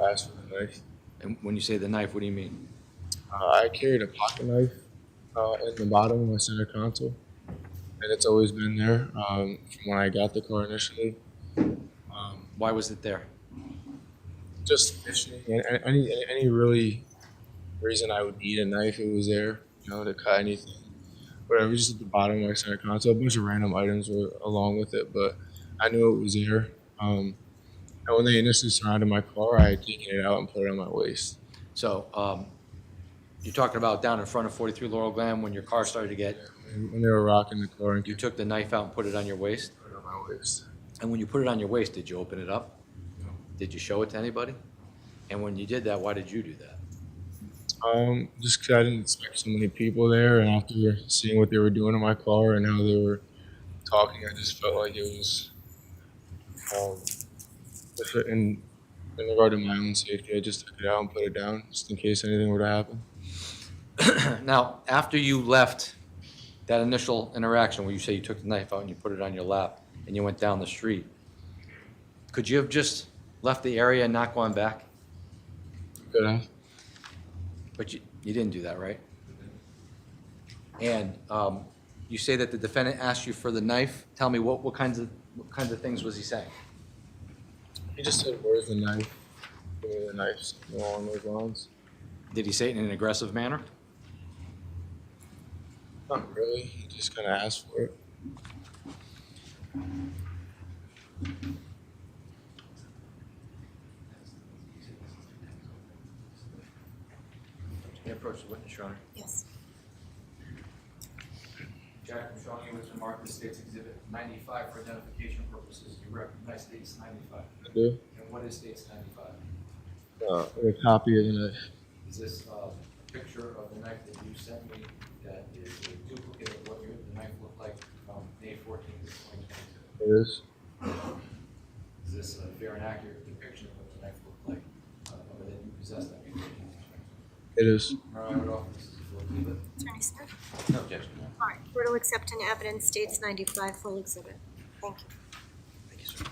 asked for the knife. And when you say the knife, what do you mean? I carried a pocket knife in the bottom of my center console, and it's always been there from when I got the car initially. Why was it there? Just fishing, any really reason I would need a knife, it was there, to cut anything. Whatever, just at the bottom of my center console, a bunch of random items were along with it, but I knew it was there. And when they initially surrounded my car, I had taken it out and put it on my waist. So you're talking about down in front of 43 Laurel Glen when your car started to get, When they were rocking the car and you took the knife out and put it on your waist? put it on my waist. And when you put it on your waist, did you open it up? No. Did you show it to anybody? And when you did that, why did you do that? Just because I didn't expect so many people there, and after seeing what they were doing to my car and how they were talking, I just felt like it was in regard to my own safety. I just took it out and put it down just in case anything were to happen. Now, after you left that initial interaction where you say you took the knife out and you put it on your lap and you went down the street, could you have just left the area and not gone back? Could have. But you didn't do that, right? And you say that the defendant asked you for the knife. Tell me what kinds of things was he saying? He just said, "Where's the knife? Give me the knife," something along those lines. Did he say it in an aggressive manner? Not really. He just kind of asked for it. approach the witness, Your Honor. Yes. Jack, I'm showing you what's been marked as State's Exhibit 95 for identification purposes. You recognize State's 95. I do. And what is State's 95? A copy of the knife. Is this a picture of the knife that you sent me that is a duplicate of what the knife looked like from May 14th, 2022? It is. Is this a fair and accurate depiction of what the knife looked like that you possessed on May 14th? It is. All right, I would offer this is a full exhibit. Attorney Smith? No objection, Your Honor. All right, court will accept in evidence States 95 full exhibit. Thank you. Thank you, sir.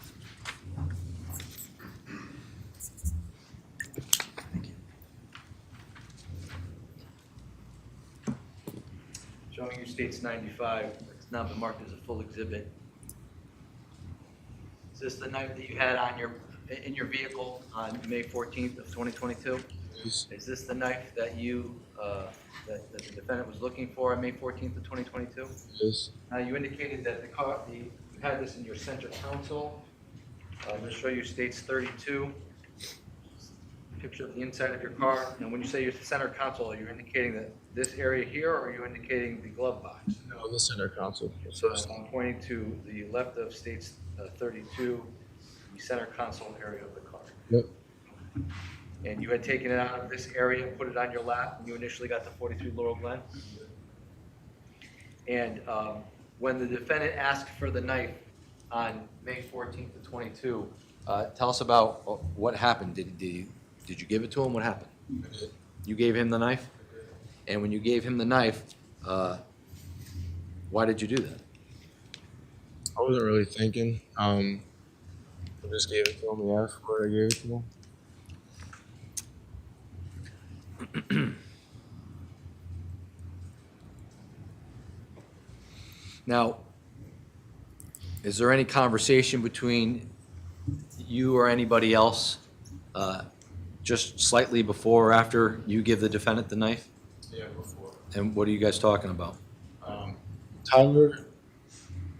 Showing you States 95, it's now been marked as a full exhibit. Is this the knife that you had on in your vehicle on May 14th of 2022? It is. Is this the knife that that the defendant was looking for on May 14th of 2022? It is. Now, you indicated that you had this in your center console. I'm going to show you States 32, picture of the inside of your car. And when you say your center console, are you indicating that this area here, or are you indicating the glove box? No, the center console. So I'm pointing to the left of States 32, the center console area of the car. Yep. And you had taken it out of this area and put it on your lap when you initially got to 43 Laurel Glen. And when the defendant asked for the knife on May 14th of 22, tell us about what happened. Did you give it to him? What happened? You gave him the knife? And when you gave him the knife, why did you do that? I wasn't really thinking. I just gave it to him. He asked for it. I gave it to him. Now, is there any conversation between you or anybody else just slightly before or after you give the defendant the knife? Yeah, before. And what are you guys talking about? Tyler,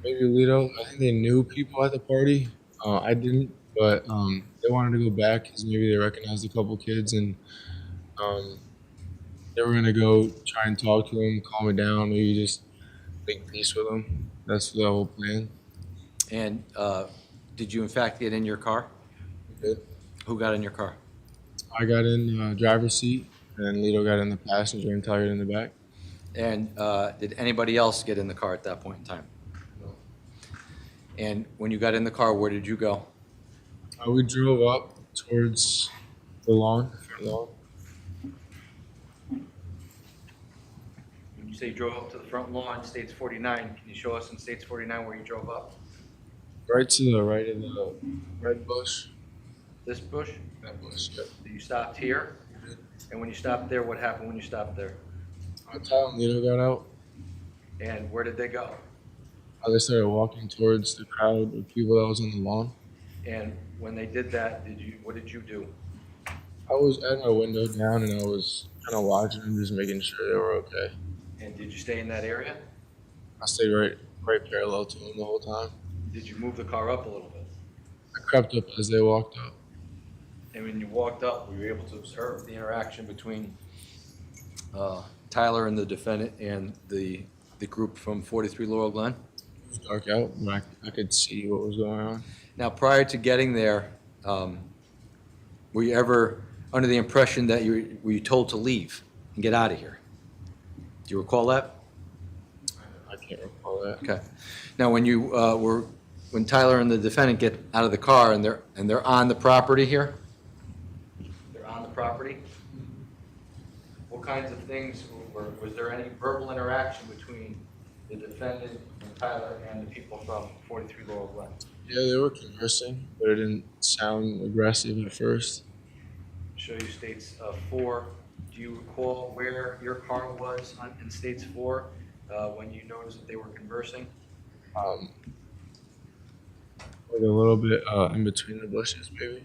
maybe Lito, I think they knew people at the party. I didn't, but they wanted to go back because maybe they recognized a couple kids, and they were going to go try and talk to him, calm it down, maybe just make peace with him. That's the whole plan. And did you in fact get in your car? We did. Who got in your car? I got in the driver's seat, and Lito got in the passenger, and Tyler in the back. And did anybody else get in the car at that point in time? No. And when you got in the car, where did you go? We drove up towards the lawn. When you say you drove up to the front lawn, States 49, can you show us in States 49 where you drove up? Right to the right of the red bush. This bush? That bush, yep. You stopped here? And when you stopped there, what happened when you stopped there? Tyler and Lito got out. And where did they go? They started walking towards the crowd of people that was on the lawn. And when they did that, what did you do? I was at my window down, and I was kind of watching them, just making sure they were okay. And did you stay in that area? I stayed right parallel to them the whole time. Did you move the car up a little bit? I crept up as they walked up. And when you walked up, were you able to observe the interaction between Tyler and the defendant and the group from 43 Laurel Glen? It was dark out, but I could see what was going on. Now, prior to getting there, were you ever under the impression that were you told to leave and get out of here? Do you recall that? I can't recall that. Okay. Now, when you when Tyler and the defendant get out of the car and they're on the property here, they're on the property. What kinds of things was there any verbal interaction between the defendant and Tyler and the people from 43 Laurel Glen? Yeah, they were conversing, but it didn't sound aggressive at first. Show you States 4. Do you recall where your car was in States 4 when you noticed that they were conversing? Like a little bit in between the bushes, maybe.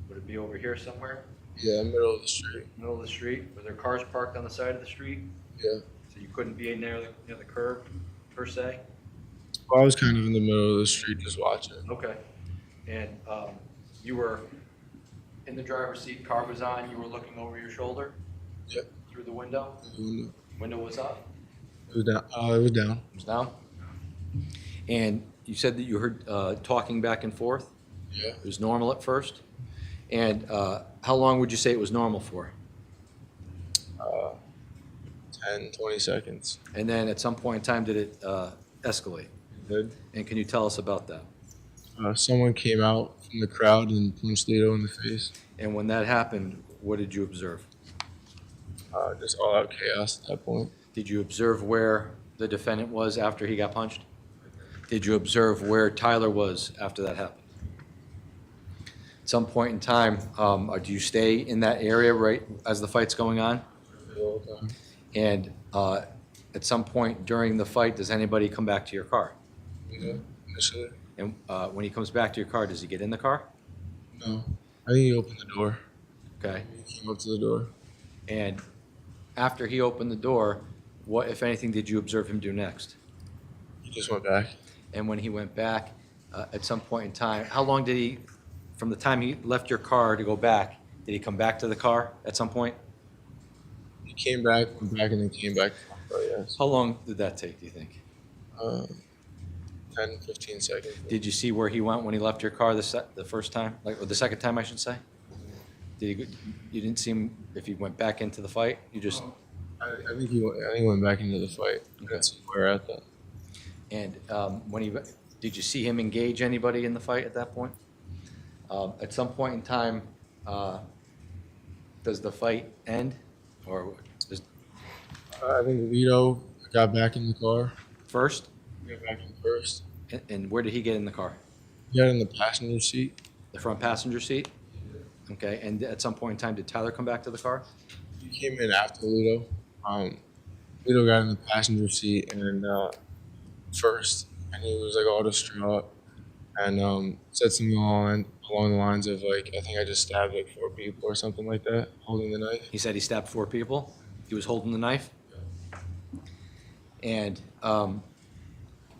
Would it be over here somewhere? Yeah, middle of the street. Middle of the street? Were there cars parked on the side of the street? Yeah. So you couldn't be near the curb, per se? Well, I was kind of in the middle of the street just watching. Okay. And you were in the driver's seat, car was on, you were looking over your shoulder? Yep. through the window? Window was up? It was down. It was down. It was down? And you said that you heard talking back and forth? Yeah. It was normal at first? And how long would you say it was normal for? 10, 20 seconds. And then at some point in time, did it escalate? It did. And can you tell us about that? Someone came out from the crowd and punched Lito in the face. And when that happened, what did you observe? Just all out chaos at that point. Did you observe where the defendant was after he got punched? Did you observe where Tyler was after that happened? At some point in time, do you stay in that area right as the fight's going on? The whole time. And at some point during the fight, does anybody come back to your car? Yeah, initially. And when he comes back to your car, does he get in the car? No. I think he opened the door. Okay. He came up to the door. And after he opened the door, what, if anything, did you observe him do next? He just went back. And when he went back, at some point in time, how long did he, from the time he left your car to go back, did he come back to the car at some point? He came back, went back, and then came back. Oh, yes. How long did that take, do you think? 10, 15 seconds. Did you see where he went when he left your car the first time, or the second time, I should say? Did he, you didn't see him if he went back into the fight? You just, I think he went back into the fight. That's where at that. and when he, did you see him engage anybody in the fight at that point? At some point in time, does the fight end, or does I think Lito got back in the car. first? Got back in first. And where did he get in the car? He got in the passenger seat. The front passenger seat? Okay, and at some point in time, did Tyler come back to the car? He came in after Lito. Lito got in the passenger seat and first, and he was like all distraught and said something along the lines of like, I think I just stabbed like 4 people or something like that, holding the knife. He said he stabbed 4 people? He was holding the knife? And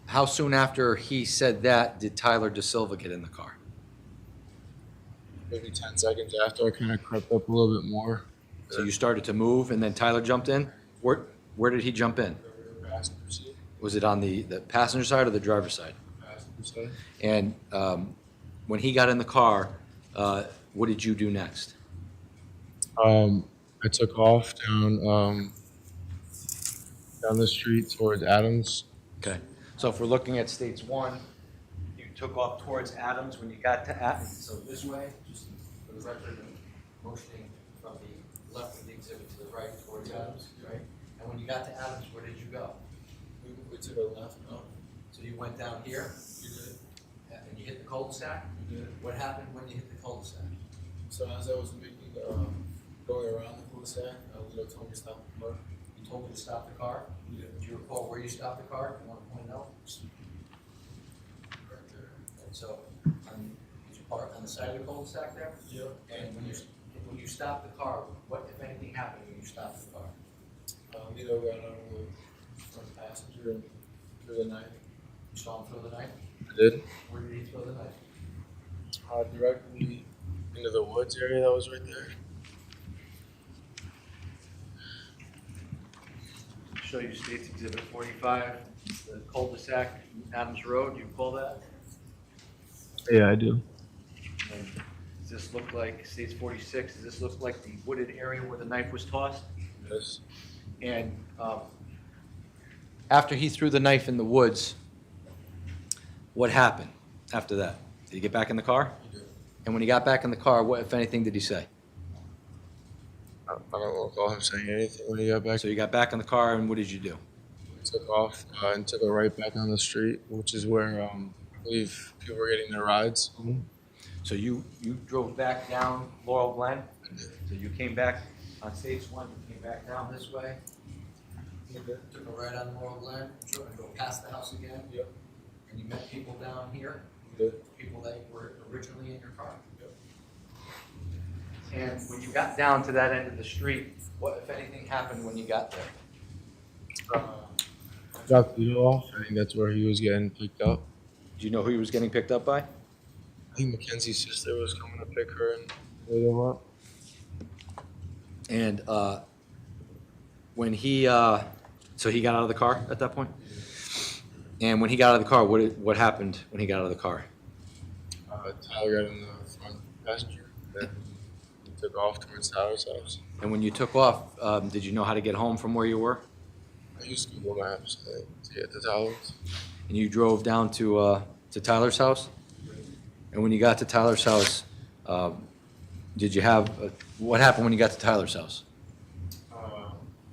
how soon after he said that did Tyler De Silva get in the car? Maybe 10 seconds after I kind of crept up a little bit more. So you started to move and then Tyler jumped in? Where did he jump in? Passenger seat. Was it on the passenger side or the driver's side? Passenger side. And when he got in the car, what did you do next? I took off down the street towards Adams. Okay. So if we're looking at States 1, you took off towards Adams when you got to Adams. So this way, just for the record, motioning from the left of the exhibit to the right towards Adams, right? And when you got to Adams, where did you go? We took a left. So you went down here? You did. And you hit the cul-de-sac? You did. What happened when you hit the cul-de-sac? So as I was making going around the cul-de-sac, Lito told me to stop the car. You told me to stop the car? Yeah. Do you recall where you stopped the car? You want to point out? Right there. And so, did you park on the side of the cul-de-sac there? Yeah. And when you stopped the car, what, if anything, happened when you stopped the car? Lito got out of the front passenger and threw the knife. You saw him throw the knife? I did. Where did he throw the knife? Directly into the woods area that was right there. Show you States Exhibit 45, the cul-de-sac, Adams Road, you recall that? Yeah, I do. And does this look like, States 46, does this look like the wooded area where the knife was tossed? Yes. And after he threw the knife in the woods, what happened after that? Did he get back in the car? He did. And when he got back in the car, what, if anything, did he say? I don't recall him saying anything when he got back. So you got back in the car, and what did you do? We took off and took a right back on the street, which is where I believe people were getting their rides. So you drove back down Laurel Glen? So you came back on States 1, you came back down this way? Took a right on Laurel Glen, drove past the house again? Yep. And you met people down here? We did. People that were originally in your car? And when you got down to that end of the street, what, if anything, happened when you got there? Dropped Lito off. I think that's where he was getting picked up. Do you know who he was getting picked up by? I think Mackenzie's sister was coming to pick her and pick him up. And when he, so he got out of the car at that point? And when he got out of the car, what happened when he got out of the car? Tyler got in the front passenger, then he took off towards Tyler's house. And when you took off, did you know how to get home from where you were? I used Google Maps to get to Tyler's. And you drove down to Tyler's house? And when you got to Tyler's house, did you have, what happened when you got to Tyler's house?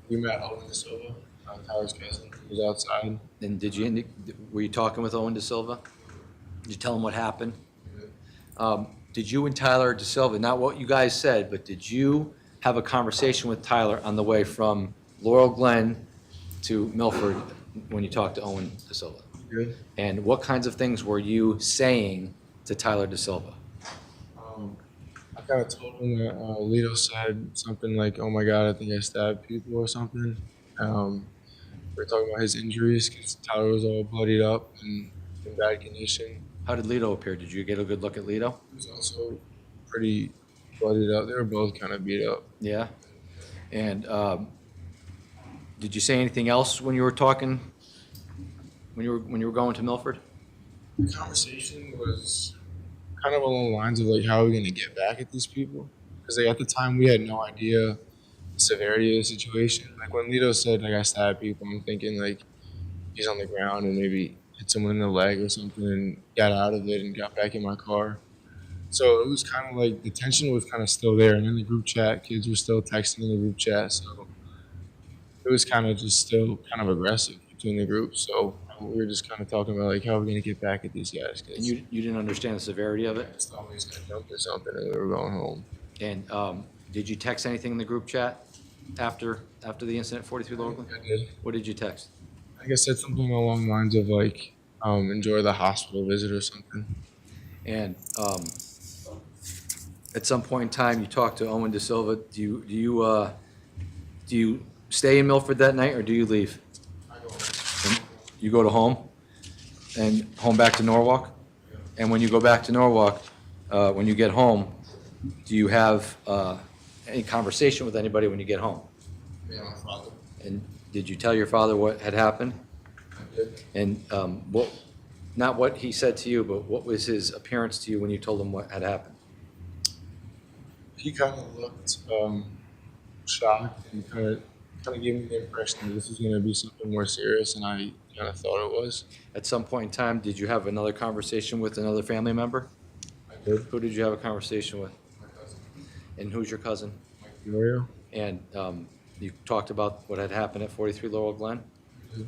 We met Owen De Silva, Tyler's cousin. He was outside. And were you talking with Owen De Silva? Did you tell him what happened? Did you and Tyler De Silva, not what you guys said, but did you have a conversation with Tyler on the way from Laurel Glen to Milford when you talked to Owen De Silva? Good. And what kinds of things were you saying to Tyler De Silva? I kind of told him that Lito said something like, "Oh my God, I think I stabbed people" or something. We were talking about his injuries because Tyler was all bloodied up and in bad condition. How did Lito appear? Did you get a good look at Lito? He was also pretty bloodied up. They were both kind of beat up. Yeah. And did you say anything else when you were talking, when you were going to Milford? The conversation was kind of along the lines of like, how are we going to get back at these people? Because like, at the time we had no idea the severity of the situation. Like when Lito said like I stabbed people, I'm thinking like he's on the ground and maybe hit someone in the leg or something and got out of it and got back in my car. So it was kind of like the tension was kind of still there. And in the group chat, kids were still texting in the group chat. So it was kind of just still kind of aggressive between the groups. So we were just kind of talking about like how are we going to get back at these guys? And you didn't understand the severity of it? Just always got jumped or something and we were going home. And did you text anything in the group chat after the incident, 43 Laurel Glen? I did. What did you text? I guess said something along the lines of like, enjoy the hospital visit or something. And at some point in time, you talked to Owen De Silva. Do you stay in Milford that night, or do you leave? I go And you go to home, and home back to Norwalk? And when you go back to Norwalk, when you get home, do you have any conversation with anybody when you get home? Yeah, my father. And did you tell your father what had happened? I did. And not what he said to you, but what was his appearance to you when you told him what had happened? He kind of looked shocked and kind of gave me the impression that this was going to be something more serious than I kind of thought it was. At some point in time, did you have another conversation with another family member? I did. Who did you have a conversation with? My cousin, And who's your cousin? Mike Fiorio. And you talked about what had happened at 43 Laurel Glen? Mhm.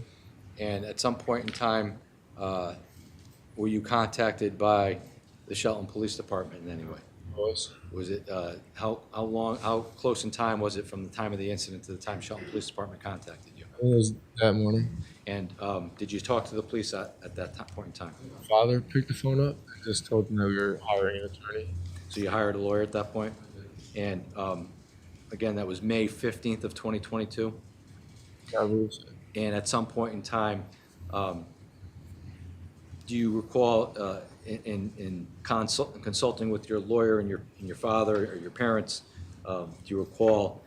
And at some point in time, were you contacted by the Shelton Police Department in any way? Was it, how close in time was it from the time of the incident to the time Shelton Police Department contacted you? I think it was that morning. And did you talk to the police at that point in time? My father picked the phone up and just told them that we were hiring an attorney. So you hired a lawyer at that point? And again, that was May 15th of 2022? I believe so. And at some point in time, do you recall in consulting with your lawyer and your father or your parents, do you recall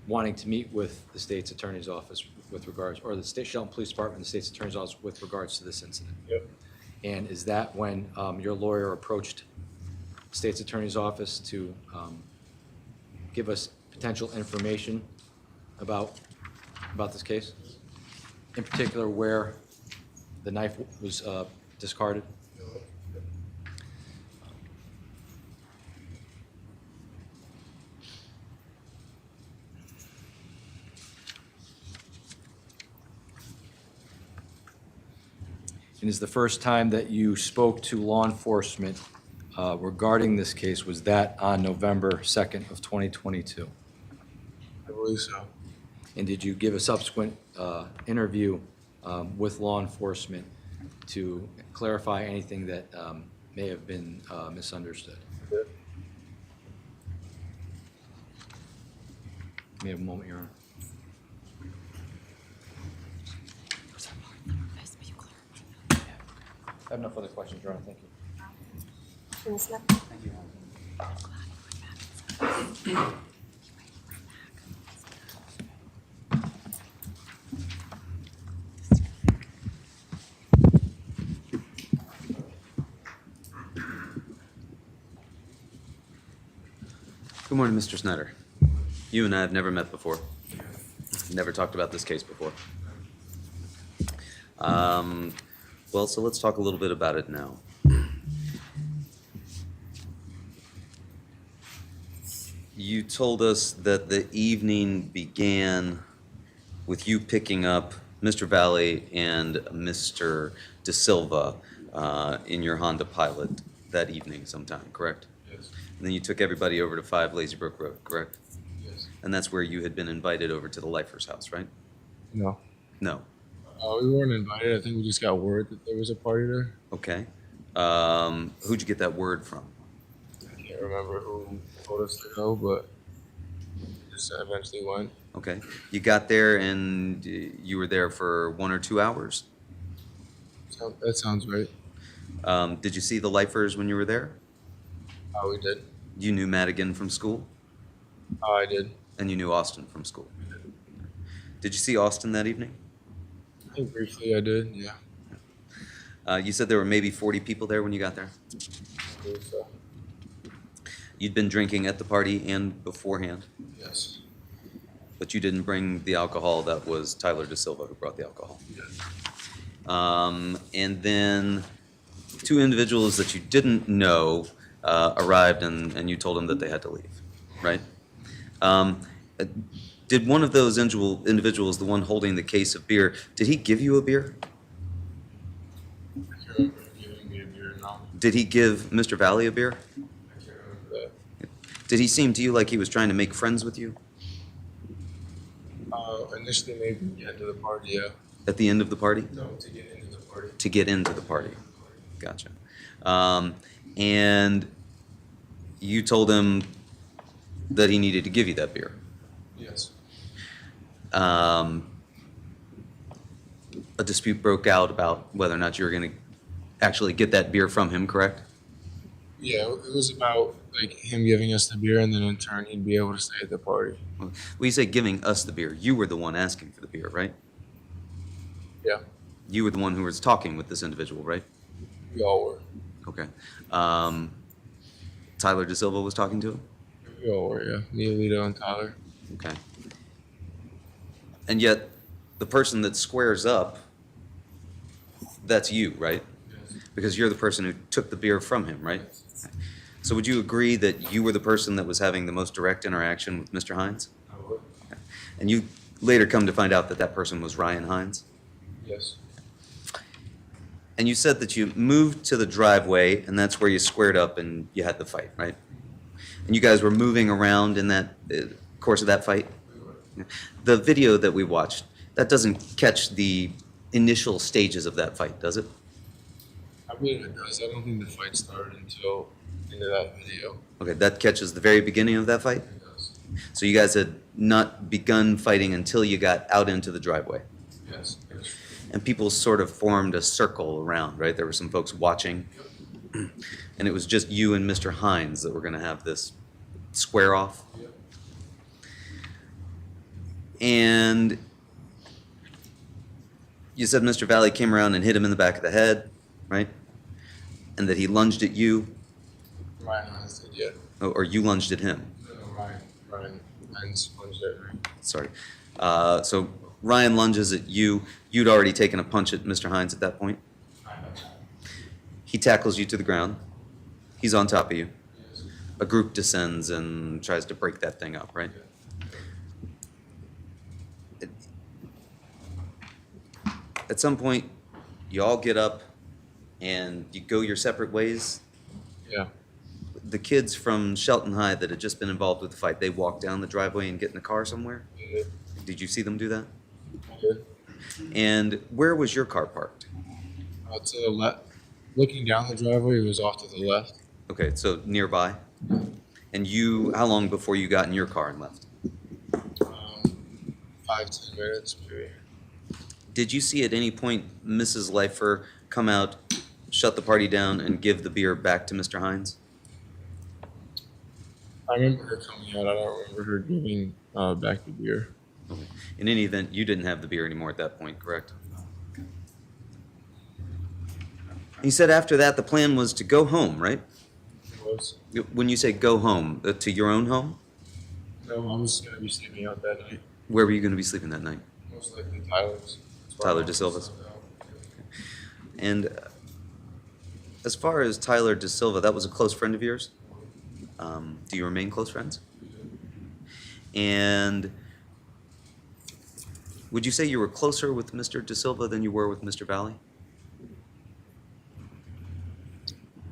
wanting to meet with the state's attorney's office with regards, or the Shelton Police Department and the state's attorney's office with regards to this incident? Yep. And is that when your lawyer approached the state's attorney's office to give us potential information about this case? In particular, where the knife was discarded? And is the first time that you spoke to law enforcement regarding this case, was that on November 2nd of 2022? I believe so. And did you give a subsequent interview with law enforcement to clarify anything that may have been misunderstood? Yeah. May I have a moment, Your Honor? I have no further questions, Your Honor. Thank you. Ms. Smith? Thank you. morning, Mr. Snyder. You and I have never met before. Never talked about this case before. Well, so let's talk a little bit about it now. You told us that the evening began with you picking up Mr. Valle and Mr. De Silva in your Honda Pilot that evening sometime, correct? Yes. And then you took everybody over to 5 Lazy Brook Road, correct? Yes. And that's where you had been invited over to the Lifer's house, right? No. No. We weren't invited. I think we just got word that there was a party there. Okay. Who'd you get that word from? I can't remember who told us to go, but just eventually went. Okay. You got there and you were there for 1 or 2 hours? That sounds right. Did you see the Lifers when you were there? We did. You knew Madigan from school? I did. And you knew Austin from school? Did you see Austin that evening? I think briefly I did, yeah. You said there were maybe 40 people there when you got there? I believe so. You'd been drinking at the party and beforehand, Yes. but you didn't bring the alcohol. That was Tyler De Silva who brought the alcohol. Yes. And then 2 individuals that you didn't know arrived and you told them that they had to leave, right? Did one of those individuals, the one holding the case of beer, did he give you a beer? I can't remember giving me a beer now. Did he give Mr. Valle a beer? I can't remember that. Did he seem to you like he was trying to make friends with you Initially, maybe at the end of the party, yeah. at the end of the party? No, to get into the party. To get into the party. Gotcha. And you told him that he needed to give you that beer. Yes. A dispute broke out about whether or not you were going to actually get that beer from him, correct? Yeah, it was about like him giving us the beer, and then in turn he'd be able to stay at the party. Well, you say giving us the beer. You were the one asking for the beer, right? Yeah, You were the one who was talking with this individual, right? we all were. Okay. Tyler De Silva was talking to him? We all were, yeah. Me, Alito, and Tyler. Okay. And yet, the person that squares up, that's you, right? Yes. Because you're the person who took the beer from him, right? So would you agree that you were the person that was having the most direct interaction with Mr. Hines? I would. And you later come to find out that that person was Ryan Hines? Yes. And you said that you moved to the driveway, and that's where you squared up and you had the fight, right? And you guys were moving around in that course of that fight? We were. The video that we watched, that doesn't catch the initial stages of that fight, does it? I believe it does. I don't think the fight started until into that video. Okay, that catches the very beginning of that fight? It does. So you guys had not begun fighting until you got out into the driveway? Yes. Yes. And people sort of formed a circle around, right? There were some folks watching. And it was just you and Mr. Hines that were going to have this square off. Yep. And you said Mr. Valle came around and hit him in the back of the head, right? And that he lunged at you, Ryan Hines did, yeah. or you lunged at him. No, Ryan Hines lunged at me. Sorry. So Ryan lunges at you. You'd already taken a punch at Mr. Hines at that point. He tackles you to the ground. He's on top of you. Yes. A group descends and tries to break that thing up, right? At some point, you all get up and you go your separate ways. Yeah. The kids from Shelton High that had just been involved with the fight, they walk down the driveway and get in a car somewhere? They did. Did you see them do that? I did. And where was your car parked? To the left. Looking down the driveway, it was off to the left. Okay, so nearby. And you, how long before you got in your car and left? 5-10 minutes, maybe. Did you see at any point Mrs. Leifer come out, shut the party down, and give the beer back to Mr. Hines? I remember her coming out. I don't remember her giving back the beer. Okay. In any event, you didn't have the beer anymore at that point, correct? He said after that the plan was to go home, right? It was. When you say go home, to your own home? No, I was gonna be sleeping out that night. Where were you going to be sleeping that night? Most likely Tyler's. That's why Tyler I De Silva's? slept out. And as far as Tyler De Silva, that was a close friend of yours? Do you remain close friends? And would you say you were closer with Mr. De Silva than you were with Mr. Valle?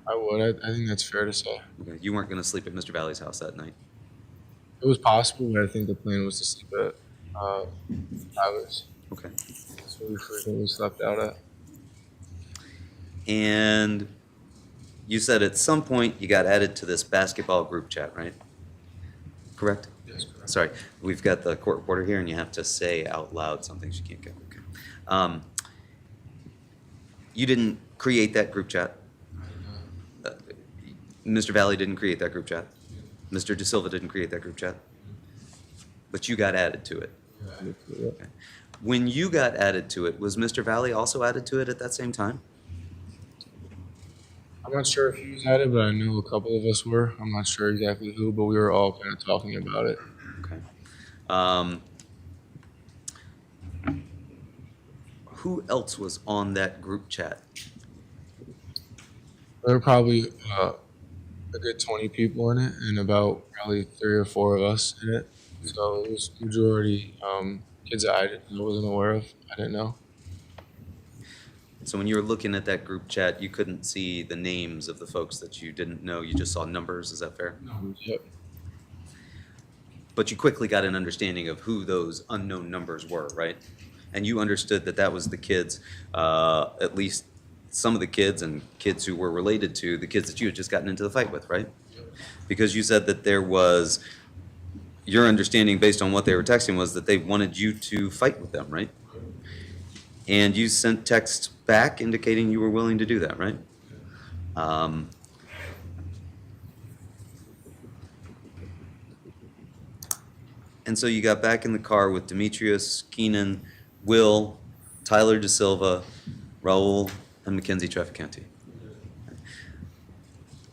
I would. I think that's fair to say. Okay. You weren't going to sleep at Mr. Valle's house that night. It was possible, but I think the plan was to sleep at Tyler's. Okay. That's where we frequently slept out at. And you said at some point you got added to this basketball group chat, right? Correct? Yes, correct. Sorry, we've got the court reporter here, and you have to say out loud some things you can't get. Okay. You didn't create that group chat. Mr. Valle didn't create that group chat. Mr. De Silva didn't create that group chat. But you got added to it. Okay. When you got added to it, was Mr. Valle also added to it at that same time? I'm not sure if he was at it, but I know a couple of us were. I'm not sure exactly who, but we were all kind of talking about it. Okay. Who else was on that group chat? There were probably a good 20 people in it, and about probably 3 or 4 of us in it. So it was majority kids that I wasn't aware of. I didn't know. So when you were looking at that group chat, you couldn't see the names of the folks that you didn't know. You just saw numbers. Is that fair? Yep. But you quickly got an understanding of who those unknown numbers were, right? And you understood that that was the kids, at least some of the kids and kids who were related to the kids that you had just gotten into the fight with, right? Yep. Because you said that there was, your understanding based on what they were texting was that they wanted you to fight with them, right? And you sent text back indicating you were willing to do that, right? And so you got back in the car with Demetrius, Keenan, Will, Tyler De Silva, Raul, and Mackenzie Trafficante.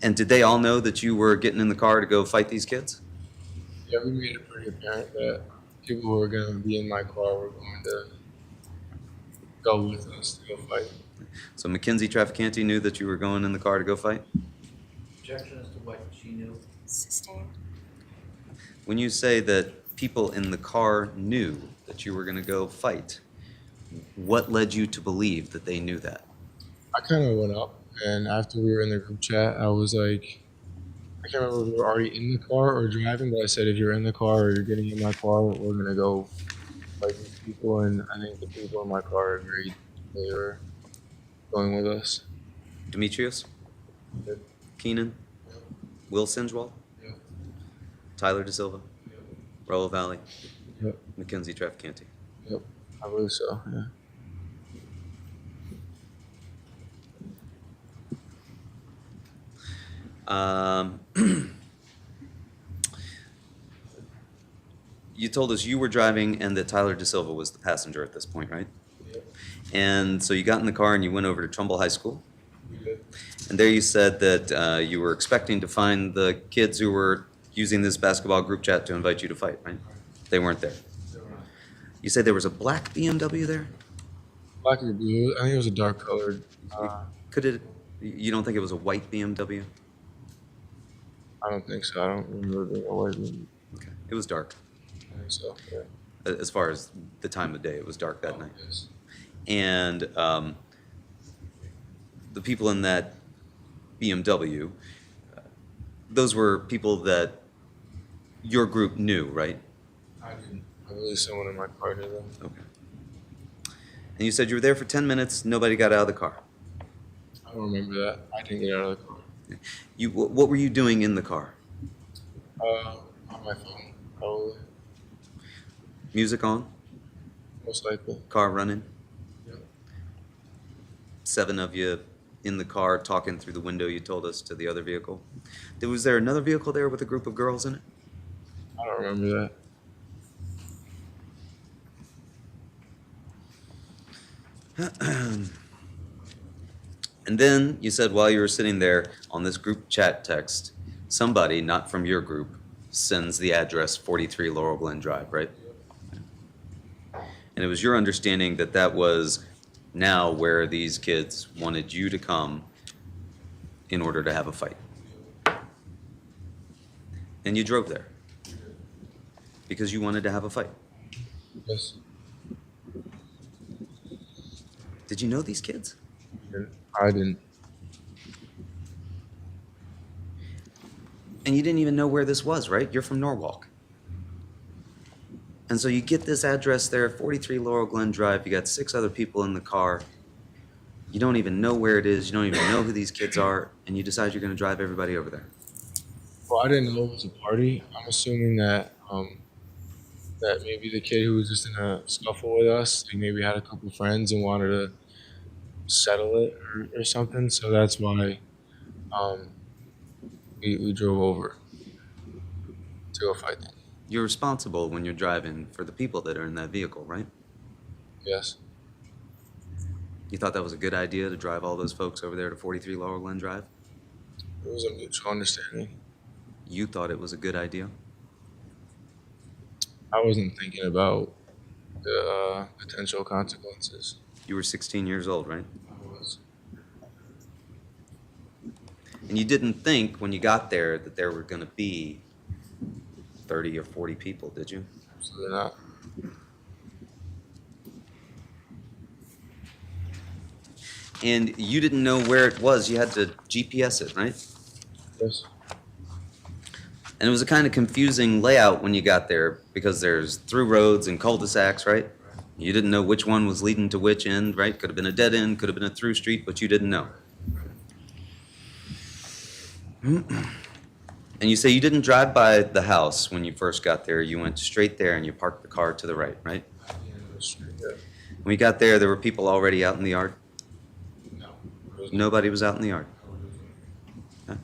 And did they all know that you were getting in the car to go fight these kids? Yeah, we made it pretty apparent that people who were going to be in my car were going to go with us to go fight. So Mackenzie Trafficante knew that you were going in the car to go fight? Objection as to what she knew. Sustained. When you say that people in the car knew that you were going to go fight, what led you to believe that they knew that? I kind of went up, and after we were in the group chat, I was like, I can't remember if we were already in the car or driving, but I said, if you're in the car or you're getting in my car, we're going to go fight these people. And I think the people in my car agreed they were going with us. Demetrius? Yep. Keenan? Yep. Will Sinjwal? Yep. Tyler De Silva? Yep. Raul Valle? Yep. Mackenzie Trafficante? Yep. I believe so, yeah. You told us you were driving and that Tyler De Silva was the passenger at this point, right? Yep. And so you got in the car and you went over to Trumbull High School. We did. And there you said that you were expecting to find the kids who were using this basketball group chat to invite you to fight, right? They weren't there. They were not. You said there was a black BMW there? Black or blue? I think it was a dark colored. Could it, you don't think it was a white BMW? I don't think so. I don't remember being a white one. Okay. It was dark. I think so, yeah. As far as the time of day, it was dark that night. Yes. And the people in that BMW, those were people that your group knew, right? I didn't. I believe someone in my car knew them. Okay. And you said you were there for 10 minutes, nobody got out of the car. I don't remember that. I didn't get out of the car. What were you doing in the car? On my phone, probably. Music on? Most likely. Car running? Yep. 7 of you in the car talking through the window, you told us, to the other vehicle. Was there another vehicle there with a group of girls in it? I don't remember that. And then you said while you were sitting there on this group chat text, somebody, not from your group, sends the address 43 Laurel Glen Drive, right? And it was your understanding that that was now where these kids wanted you to come in order to have a fight. And you drove there because you wanted to have a fight. Yes. Did you know these kids? I didn't. And you didn't even know where this was, right? You're from Norwalk. And so you get this address there, 43 Laurel Glen Drive. You got 6 other people in the car. You don't even know where it is. You don't even know who these kids are. And you decide you're going to drive everybody over there. Well, I didn't know it was a party. I'm assuming that that maybe the kid who was just in a scuffle with us, he maybe had a couple friends and wanted to settle it or something. So that's why we drove over to go fight them. You're responsible when you're driving for the people that are in that vehicle, right? Yes. You thought that was a good idea to drive all those folks over there to 43 Laurel Glen Drive? It was a mutual understanding. You thought it was a good idea? I wasn't thinking about the potential consequences. You were 16 years old, right? I was. And you didn't think when you got there that there were going to be 30 or 40 people, did you? Absolutely not. And you didn't know where it was. You had to GPS it, right? Yes. And it was a kind of confusing layout when you got there because there's through roads and cul-de-sacs, right? You didn't know which one was leading to which end, right? Could have been a dead end, could have been a through street, but you didn't know. And you say you didn't drive by the house when you first got there. You went straight there and you parked the car to the right, right? At the end of the street, yeah. When you got there were people already out in the yard? No. Nobody was out in the yard. Okay.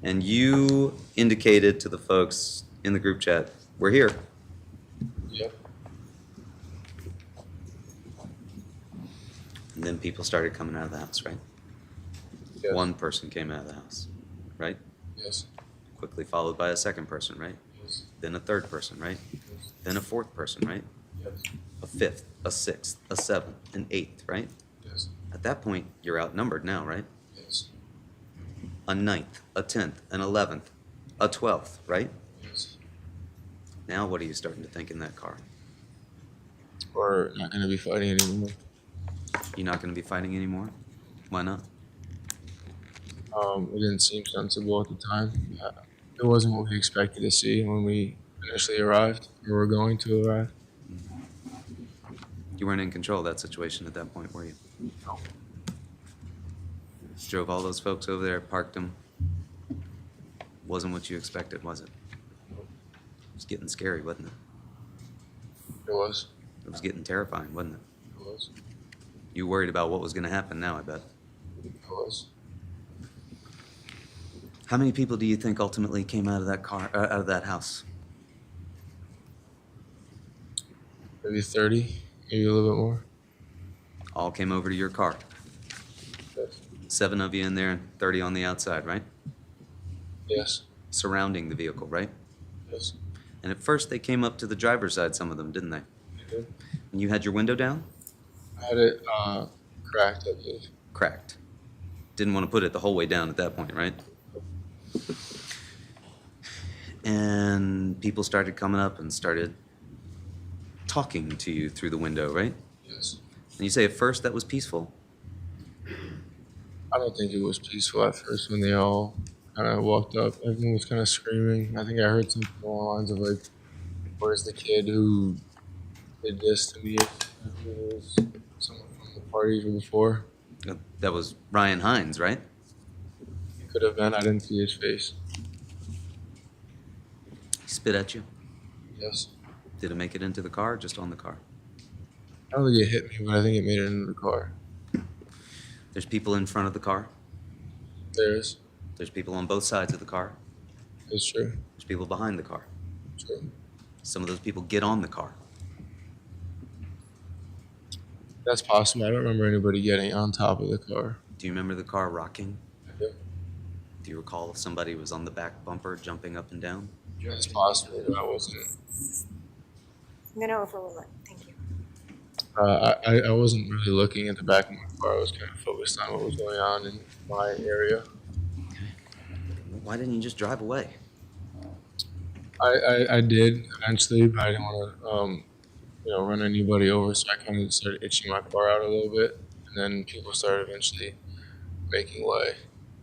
And you indicated to the folks in the group chat, we're here. Yep. And then people started coming out of the house, right? Yes. One person came out of the house, right? Yes. Quickly followed by a second person, right? Yes. Then a third person, right? Yes. Then a fourth person, right? Yes. A fifth, a sixth, a seventh, an eighth, right? Yes. At that point, you're outnumbered now, right? Yes. A ninth, a 10th, an 11th, a 12th, right? Yes. Now what are you starting to think in that car? We're not going to be fighting anymore. You're not going to be fighting anymore? Why not? It didn't seem sensible at the time. It wasn't what we expected to see when we initially arrived, or were going to arrive. You weren't in control of that situation at that point, were you? No. Drove all those folks over there, parked them. Wasn't what you expected, was it? It was getting scary, wasn't it? It was. It was getting terrifying, wasn't it? It was. You worried about what was going to happen now, I bet. It was. How many people do you think ultimately came out of that car, out of that house? Maybe 30, maybe a little bit more. All came over to your car. Yes. 7 of you in there and 30 on the outside, right? Yes. Surrounding the vehicle, right? Yes. And at first they came up to the driver's side, some of them, didn't they? They did. And you had your window down? I had it cracked, I believe. Cracked. Didn't want to put it the whole way down at that point, right? And people started coming up and started talking to you through the window, right? Yes. And you say at first that was peaceful. I don't think it was peaceful at first when they all kind of walked up. Everyone was kind of screaming. I think I heard something along the lines of like, "Where's the kid who did this to me?" I think it was someone from the parties or before. That was Ryan Hines, right? It could have been. I didn't see his face. He spit at you. Yes. Did it make it into the car or just on the car? I don't think it hit me, but I think it made it into the car. There's people in front of the car. There's. There's people on both sides of the car. It's true. There's people behind the car. True. Some of those people get on the car. That's possible. I don't remember anybody getting on top of the car. Do you remember the car rocking? I do. Do Do you recall if somebody was on the back bumper jumping up and down? It's possible, but I wasn't. I'm gonna overrule it. Thank you. I wasn't really looking at the back of my car. I was kind of focused on what was going on in my area. Why didn't you just drive away? I did eventually, but I didn't want to, run anybody over. So I kind of started itching my car out a little bit, and then people started eventually making way.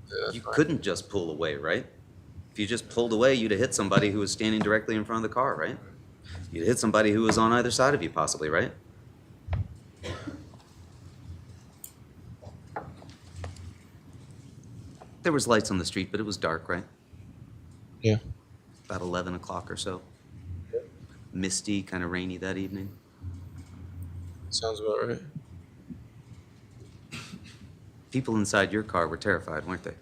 Yeah, You fine. couldn't just pull away, right? If you just pulled away, you'd have hit somebody who was standing directly in front of the car, right? You'd hit somebody who was on either side of you, possibly, right? There was lights on the street, but it was dark, right? Yeah. About 11 o'clock or so. Misty, kind of rainy that evening. Sounds about right. People inside your car were terrified, weren't they?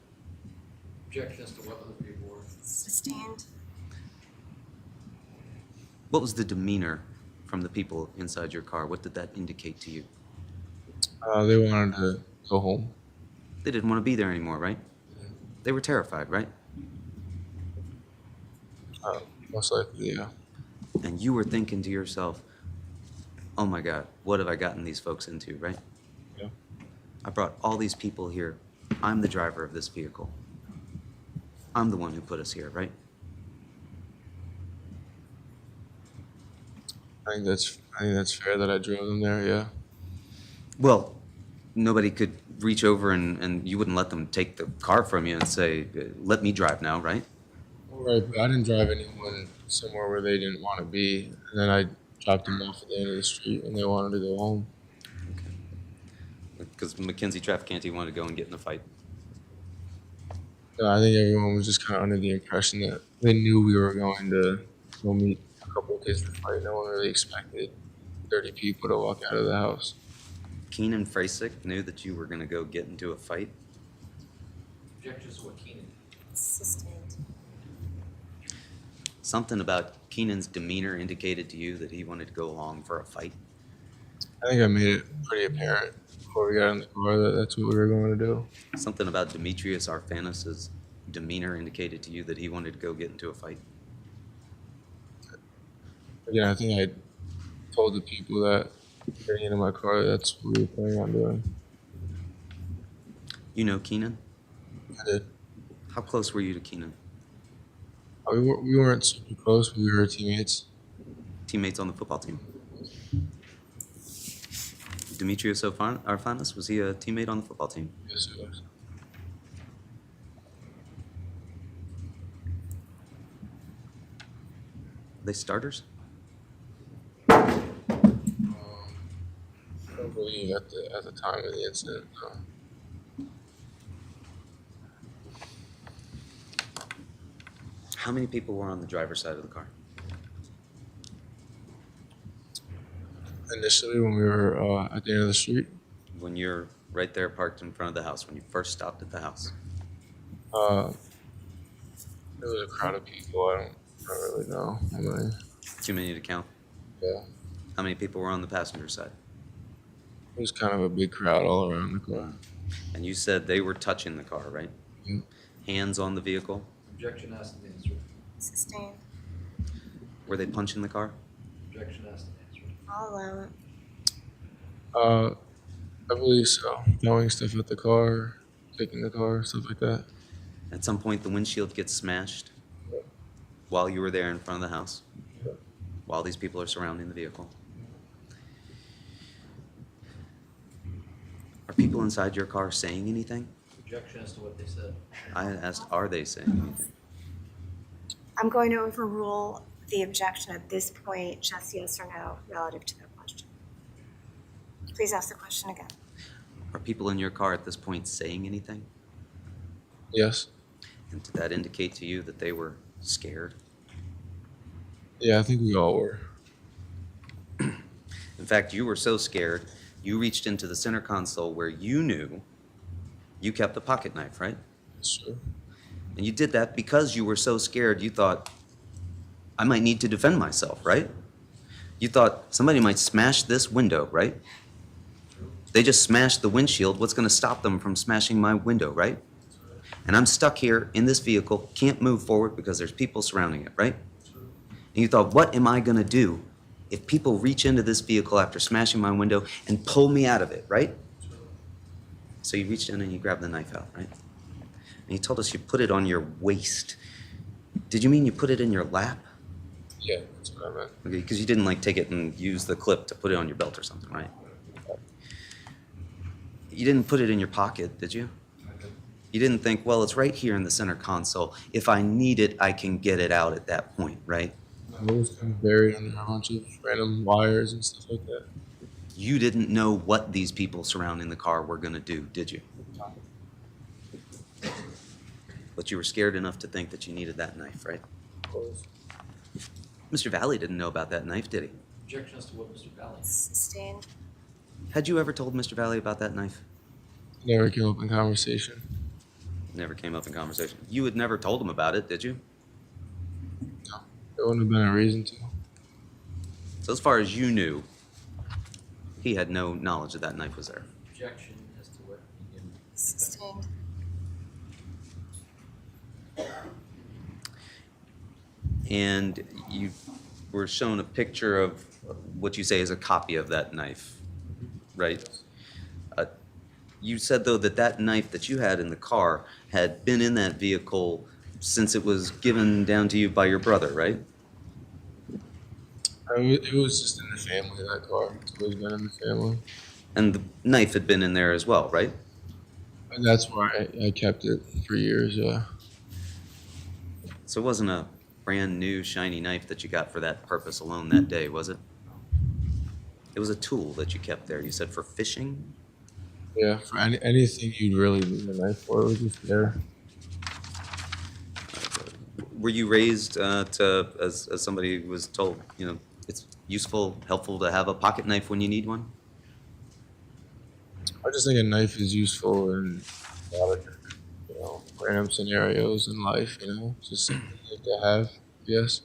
Objection as to what other people were. Sustained. What was the demeanor from the people inside your car? What did that indicate to you? They wanted to go home. They didn't want to be there anymore, right? They were terrified, right? Most likely, yeah. And you were thinking to yourself, oh my God, what have I gotten these folks into, right? Yeah. I brought all these people here. I'm the driver of this vehicle. I'm the one who put us here, right? I think that's fair that I drove them there. Yeah. Well, nobody could reach over and you wouldn't let them take the car from you and say, let me drive now, right? Right, but I didn't drive anyone somewhere where they didn't want to be, and then I dropped them off at the end of the street, and they wanted to go home. Because Mackenzie Traficante wanted to go and get in a fight. I think everyone was just kind of under the impression that they knew we were going to go meet a couple of kids to fight. No one really expected 30 people to walk out of the house. Keenan Frasick knew that you were going to go get into a fight. Objection as to what Keenan. Sustained. Something about Keenan's demeanor indicated to you that he wanted to go along for a fight. I think I made it pretty apparent before we got in the car that that's what we were going to do. Something about Demetrius Arphanis' demeanor indicated to you that he wanted to go get into a fight. Again, I think I told the people that getting into my car, that's what we were planning on doing. You know Keenan? I did. How close were you to Keenan? We weren't super close, but we were teammates. Teammates on the football team. Demetrius Arphanis, was he a teammate on the football team? Yes, it was. Are they starters? I don't believe at the time of the incident, no. How many people were on the driver's side of the car? Initially, when we were at the end of the street, When you're right there parked in front of the house, when you first stopped at the house? there was a crowd of people. I don't really know how many. Too many to count. Yeah, How many people were on the passenger side? it was kind of a big crowd all around the car. And you said they were touching the car, right? Yeah. Hands on the vehicle? Objection as to the answer. Sustained. Were they punching the car? Objection as to the answer. I'll allow it. I believe so. Throwing stuff at the car, kicking the car, stuff like that. At some point, the windshield gets smashed while you were there in front of the house, while these people are surrounding the vehicle. Are people inside your car saying anything? Objection as to what they said. I asked, are they saying anything? I'm going to overrule the objection at this point, just yes or no, relative to the question. Please ask the question again. Are people in your car at this point saying anything? Yes. And did that indicate to you that they were scared? Yeah, I think we all were. In fact, you were so scared, you reached into the center console where you knew you kept a pocket knife, right? That's true. And you did that because you were so scared, you thought, I might need to defend myself, right? You thought somebody might smash this window, right? They just smashed the windshield. What's going to stop them from smashing my window, right? and I'm stuck here in this vehicle, can't move forward because there's people surrounding it, right? And you thought, what am I gonna do if people reach into this vehicle after smashing my window and pull me out of it, right? So you reached in and you grabbed the knife out, right? And you told us you put it on your waist. Did you mean you put it in your lap? Yeah, that's what I meant. Okay, because you didn't like take it and use the clip to put it on your belt or something, right? You didn't put it in your pocket, did you? You didn't think, well, it's right here in the center console. If I need it, I can get it out at that point, right? It was kind of buried under a bunch of random wires and stuff like that. You didn't know what these people surrounding the car were going to do, did you? But you were scared enough to think that you needed that knife, right? Mr. Valle didn't know about that knife, did he? Objection as to what Mr. Valle. Sustained. Had you ever told Mr. Valle about that knife? Never came up in conversation. Never came up in conversation. You had never told him about it, did you? No, there wouldn't have been a reason to. So as far as you knew, he had no knowledge that that knife was there. Objection as to what he did. Sustained. And you were shown a picture of what you say is a copy of that knife, right? You said, though, that that knife that you had in the car had been in that vehicle since it was given down to you by your brother, right? It was just in the family, that car. It's always been in the family. And the knife had been in there as well, right? And that's why I kept it for years, yeah. So it wasn't a brand new shiny knife that you got for that purpose alone that day, was it? It was a tool that you kept there. You said for fishing? Yeah, for anything you'd really need a knife for, it was just there. Were you raised as somebody who was told, you know, it's useful, helpful to have a pocket knife when you need one? I just think a knife is useful in a lot of, random scenarios in life, just something to have, yes.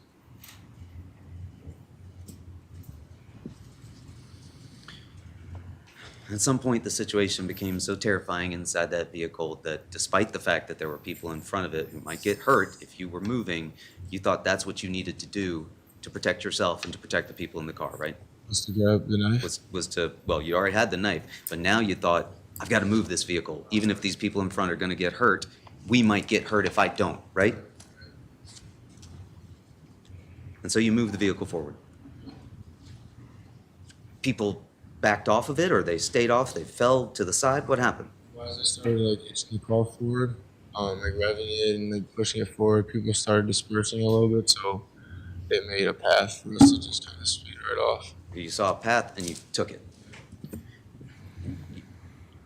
At some point, the situation became so terrifying inside that vehicle that despite the fact that there were people in front of it who might get hurt if you were moving, you thought that's what you needed to do to protect yourself and to protect the people in the car, right? Was to grab the knife. Was to, well, you already had the knife, but now you thought, I've got to move this vehicle. Even if these people in front are going to get hurt, we might get hurt if I don't, right? And so you move the vehicle forward. People backed off of it, or they stayed off, they fell to the side? What happened? As I started hitching the car forward, revving it and pushing it forward, people started dispersing a little bit, so it made a path for us to just kind of speed right off. You saw a path and you took it.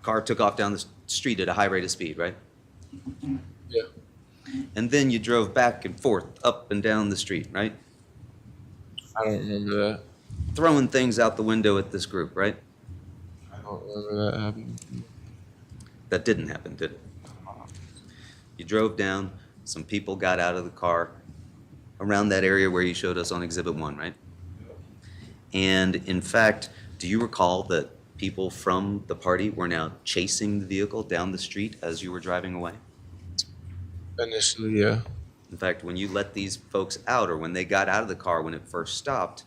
Car took off down the street at a high rate of speed, right? Yeah. And then you drove back and forth, up and down the street, right? I don't remember that. Throwing things out the window at this group, right? I don't remember that happening. That didn't happen, did it? You drove down, some people got out of the car around that area where you showed us on Exhibit 1, right? And in fact, do you recall that people from the party were now chasing the vehicle down the street as you were driving away? Initially, yeah. In fact, when you let these folks out, or when they got out of the car when it first stopped,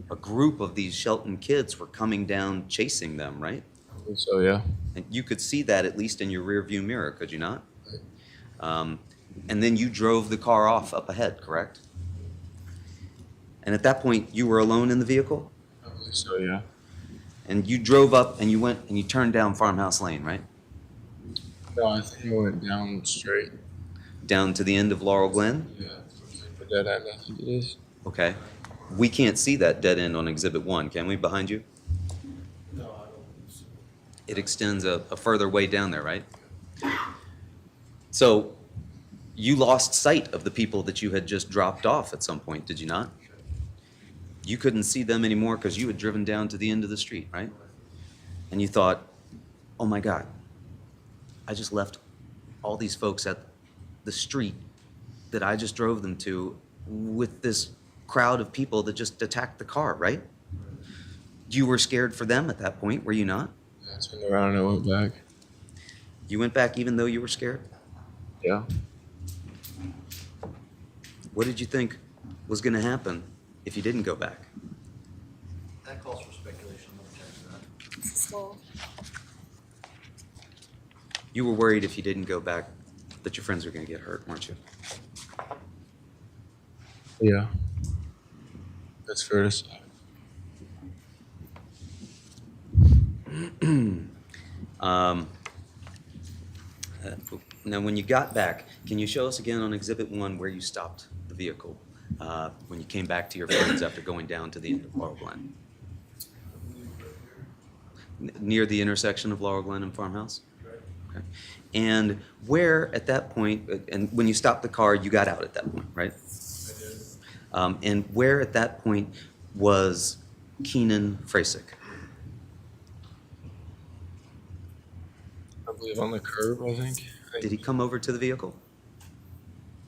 a group of these Shelton kids were coming down chasing them, right? I think so, yeah. And you could see that at least in your rear view mirror, could you not? And then you drove the car off up ahead, correct? And at that point, you were alone in the vehicle? I believe so, yeah. And you drove up and you went and you turned down Farmhouse Lane, right? No, I think I went down straight. Down to the end of Laurel Glen? Yeah. The dead end, I think it is. Okay. We can't see that dead end on Exhibit 1, can we, behind you? No, I don't believe so. It extends a further way down there, right? So you lost sight of the people that you had just dropped off at some point, did you not? You couldn't see them anymore because you had driven down to the end of the street, right? And you thought, oh my God, I just left all these folks at the street that I just drove them to with this crowd of people that just attacked the car, right? You were scared for them at that point, were you not? Yeah, I turned around and I went back. You went back even though you were scared? Yeah. What did you think was going to happen if you didn't go back? That calls for speculation, I'm gonna check that. So, You were worried if you didn't go back that your friends were going to get hurt, weren't you? Yeah. That's fair to say. Um, Now, when you got back, can you show us again on Exhibit 1 where you stopped the vehicle when you came back to your friends after going down to the end of Laurel Glen? Near the intersection of Laurel Glen and Farmhouse? Okay. And where at that point, and when you stopped the car, you got out at that point, right? I did. And where at that point was Keenan Frasick? I believe on the curb, I think. Did he come over to the vehicle?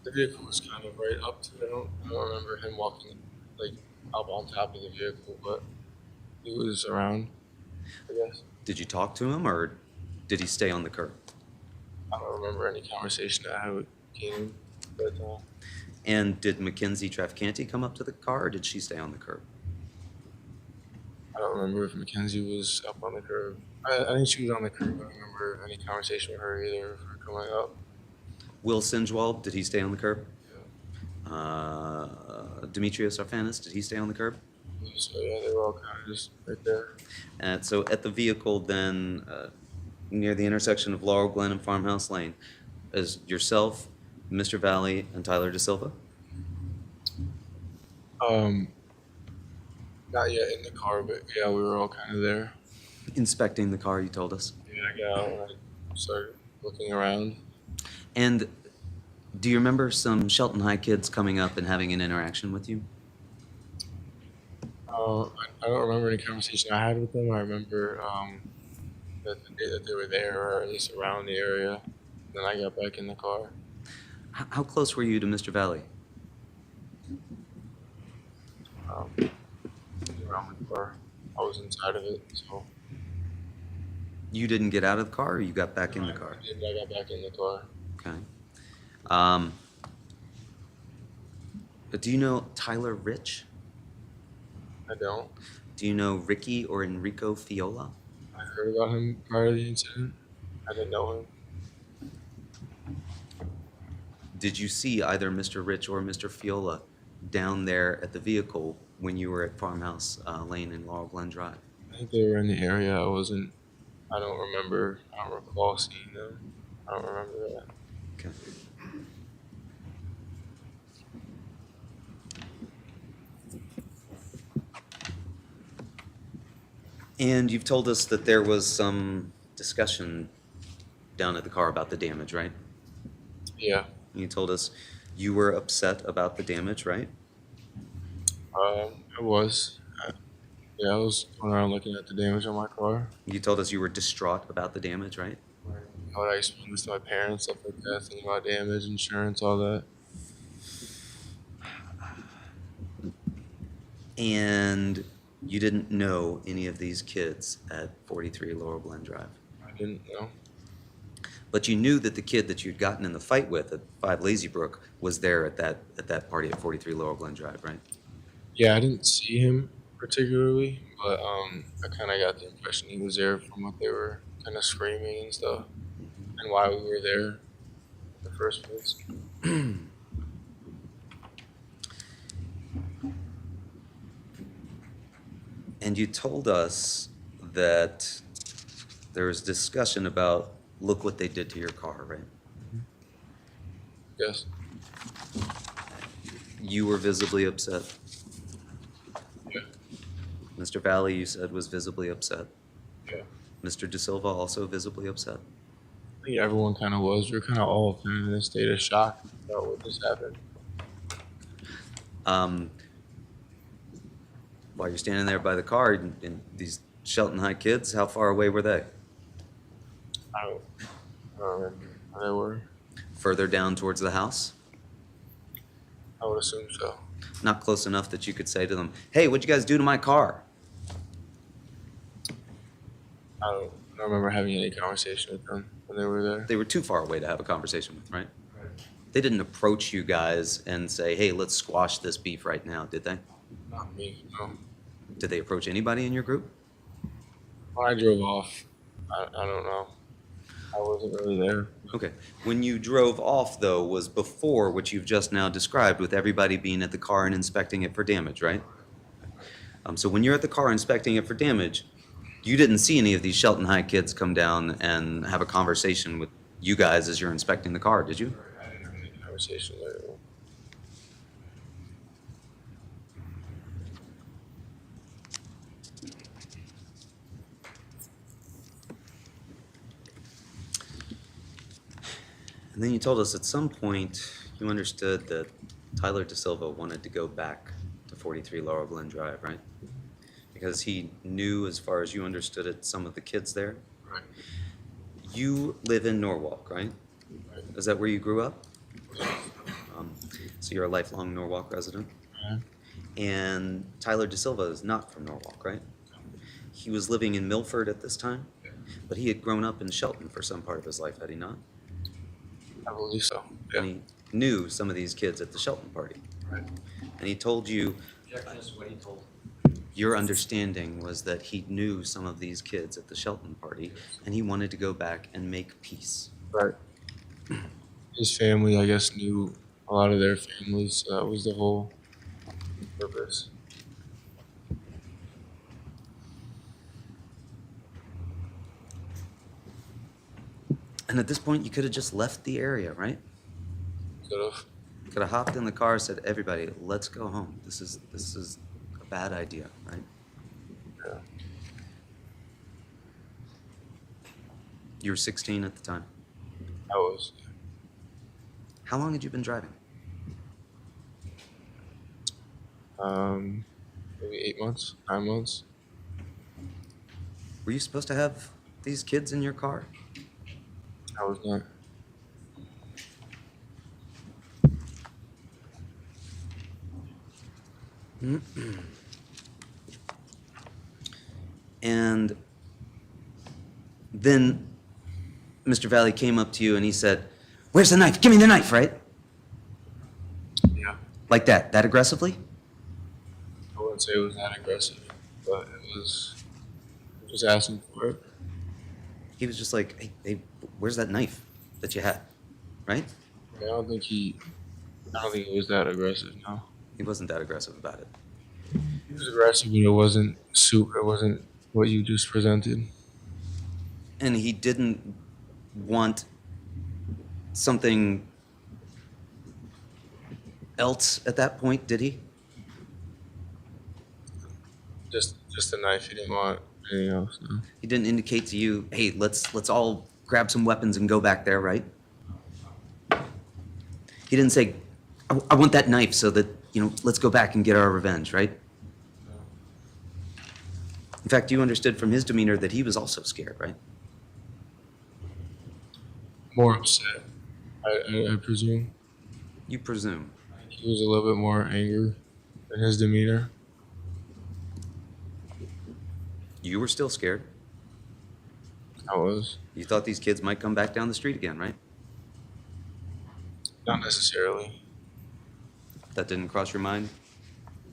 The vehicle was kind of right up to it. I don't remember him walking like up on top of the vehicle, but he was around, I guess. Did you talk to him or did he stay on the curb? I don't remember any conversation I had with Keenan, but And did Mackenzie Trafficanti come up to the car or did she stay on the curb? I don't remember if Mackenzie was up on the curb. I think she was on the curb. I don't remember any conversation with her either, of her coming up. Will Sinjwald, did he stay on the curb? Demetrius Arfanis, did he stay on the curb? So yeah, they were all kind of just right there. And so at the vehicle then, near the intersection of Laurel Glen and Farmhouse Lane, is yourself, Mr. Valle, and Tyler DeSilva? Not yet in the car, but yeah, we were all kind of there. Inspecting the car, you told us. Yeah, I got out and I started looking around. And do you remember some Shelton High kids coming up and having an interaction with you? I don't remember any conversation I had with them. I remember that the day that they were there, or at least around the area. Then I got back in the car. How close were you to Mr. Valle? Around the car. I was inside of it, so. You didn't get out of the car or you got back in the car? I got back in the car. Okay. Do you know Tyler Rich? I don't. Do you know Ricky or Enrico Fiola? I heard about him prior to the incident. I didn't know him. Did you see either Mr. Rich or Mr. Fiola down there at the vehicle when you were at Farmhouse Lane and Laurel Glen Drive? I think they were in the area. I don't recall seeing them. I don't remember that. Okay. And you've told us that there was some discussion down at the car about the damage, right? Yeah. You told us you were upset about the damage, right? I was. Yeah, I was going around looking at the damage on my car. You told us you were distraught about the damage, right? I explained this to my parents, stuff like that, thinking about damage, insurance, all that. And you didn't know any of these kids at 43 Laurel Glen Drive. I didn't know. But you knew that the kid that you'd gotten in the fight with at 5 Lazy Brook was there at that party at 43 Laurel Glen Drive, right? Yeah, I didn't see him particularly, but I kind of got the impression he was there from what they were kind of screaming and stuff, and why we were there in the first place. And you told us that there was discussion about, look what they did to your car, right? Yes. You were visibly upset. Yeah. Mr. Valle, you said, was visibly upset. Yeah. Mr. DeSilva also visibly upset. I think everyone kind of was. We were kind of all kind of in a state of shock about what just happened. While you're standing there by the car, and these Shelton High kids, how far away were they? I don't remember where they were. Further down towards the house? I would assume so. Not close enough that you could say to them, hey, what'd you guys do to my car? I don't remember having any conversation with them when they were there. They were too far away to have a conversation with, right? They didn't approach you guys and say, hey, let's squash this beef right now, did they? Not me, no. Did they approach anybody in your group? When I drove off, I don't know. I wasn't really there. Okay. When you drove off, though, was before what you've just now described with everybody being at the car and inspecting it for damage, right? So when you're at the car inspecting it for damage, you didn't see any of these Shelton High kids come down and have a conversation with you guys as you're inspecting the car, did you? I didn't have any conversation with anyone. And then you told us at some point you understood that Tyler DeSilva wanted to go back to 43 Laurel Glen Drive, right? Because he knew, as far as you understood it, some of the kids there. Right. You live in Norwalk, right? Right. Is that where you grew up? So you're a lifelong Norwalk resident? Yeah. And Tyler DeSilva is not from Norwalk, right? He was living in Milford at this time, but he had grown up in Shelton for some part of his life, had he not? I believe so. And Yeah. he knew some of these kids at the Shelton party. Right. And he told you, Objection is what he told. your understanding was that he knew some of these kids at the Shelton party, and he wanted to go back and make peace. Right. His family, I guess, knew a lot of their families. So that was the whole purpose. And at this point, you could have just left the area, right? Could have. Could have hopped in the car and said, everybody, let's go home. This is a bad idea, right? Yeah. You were 16 at the time. I was. How long had you been driving? Maybe 8 months, 9 months. Were you supposed to have these kids in your car? I was not. And then Mr. Valle came up to you and he said, where's the knife? Give me the knife, right? Yeah. Like that aggressively? I wouldn't say it was that aggressive, but it was just asking for it. He was just like, hey, where's that knife that you had, right? I don't think it was that aggressive, no. He wasn't that aggressive about it. It was aggressive, but it wasn't it wasn't what you just presented. And he didn't want something else at that point, did he? Just a knife. He didn't want anything else, no. He didn't indicate to you, hey, let's all grab some weapons and go back there, right? He didn't say, I want that knife so that, let's go back and get our revenge, right? In fact, you understood from his demeanor that he was also scared, right? More upset, I presume. You presume. He was a little bit more angry in his demeanor. You were still scared. I was. You thought these kids might come back down the street again, right? Not necessarily. That didn't cross your mind?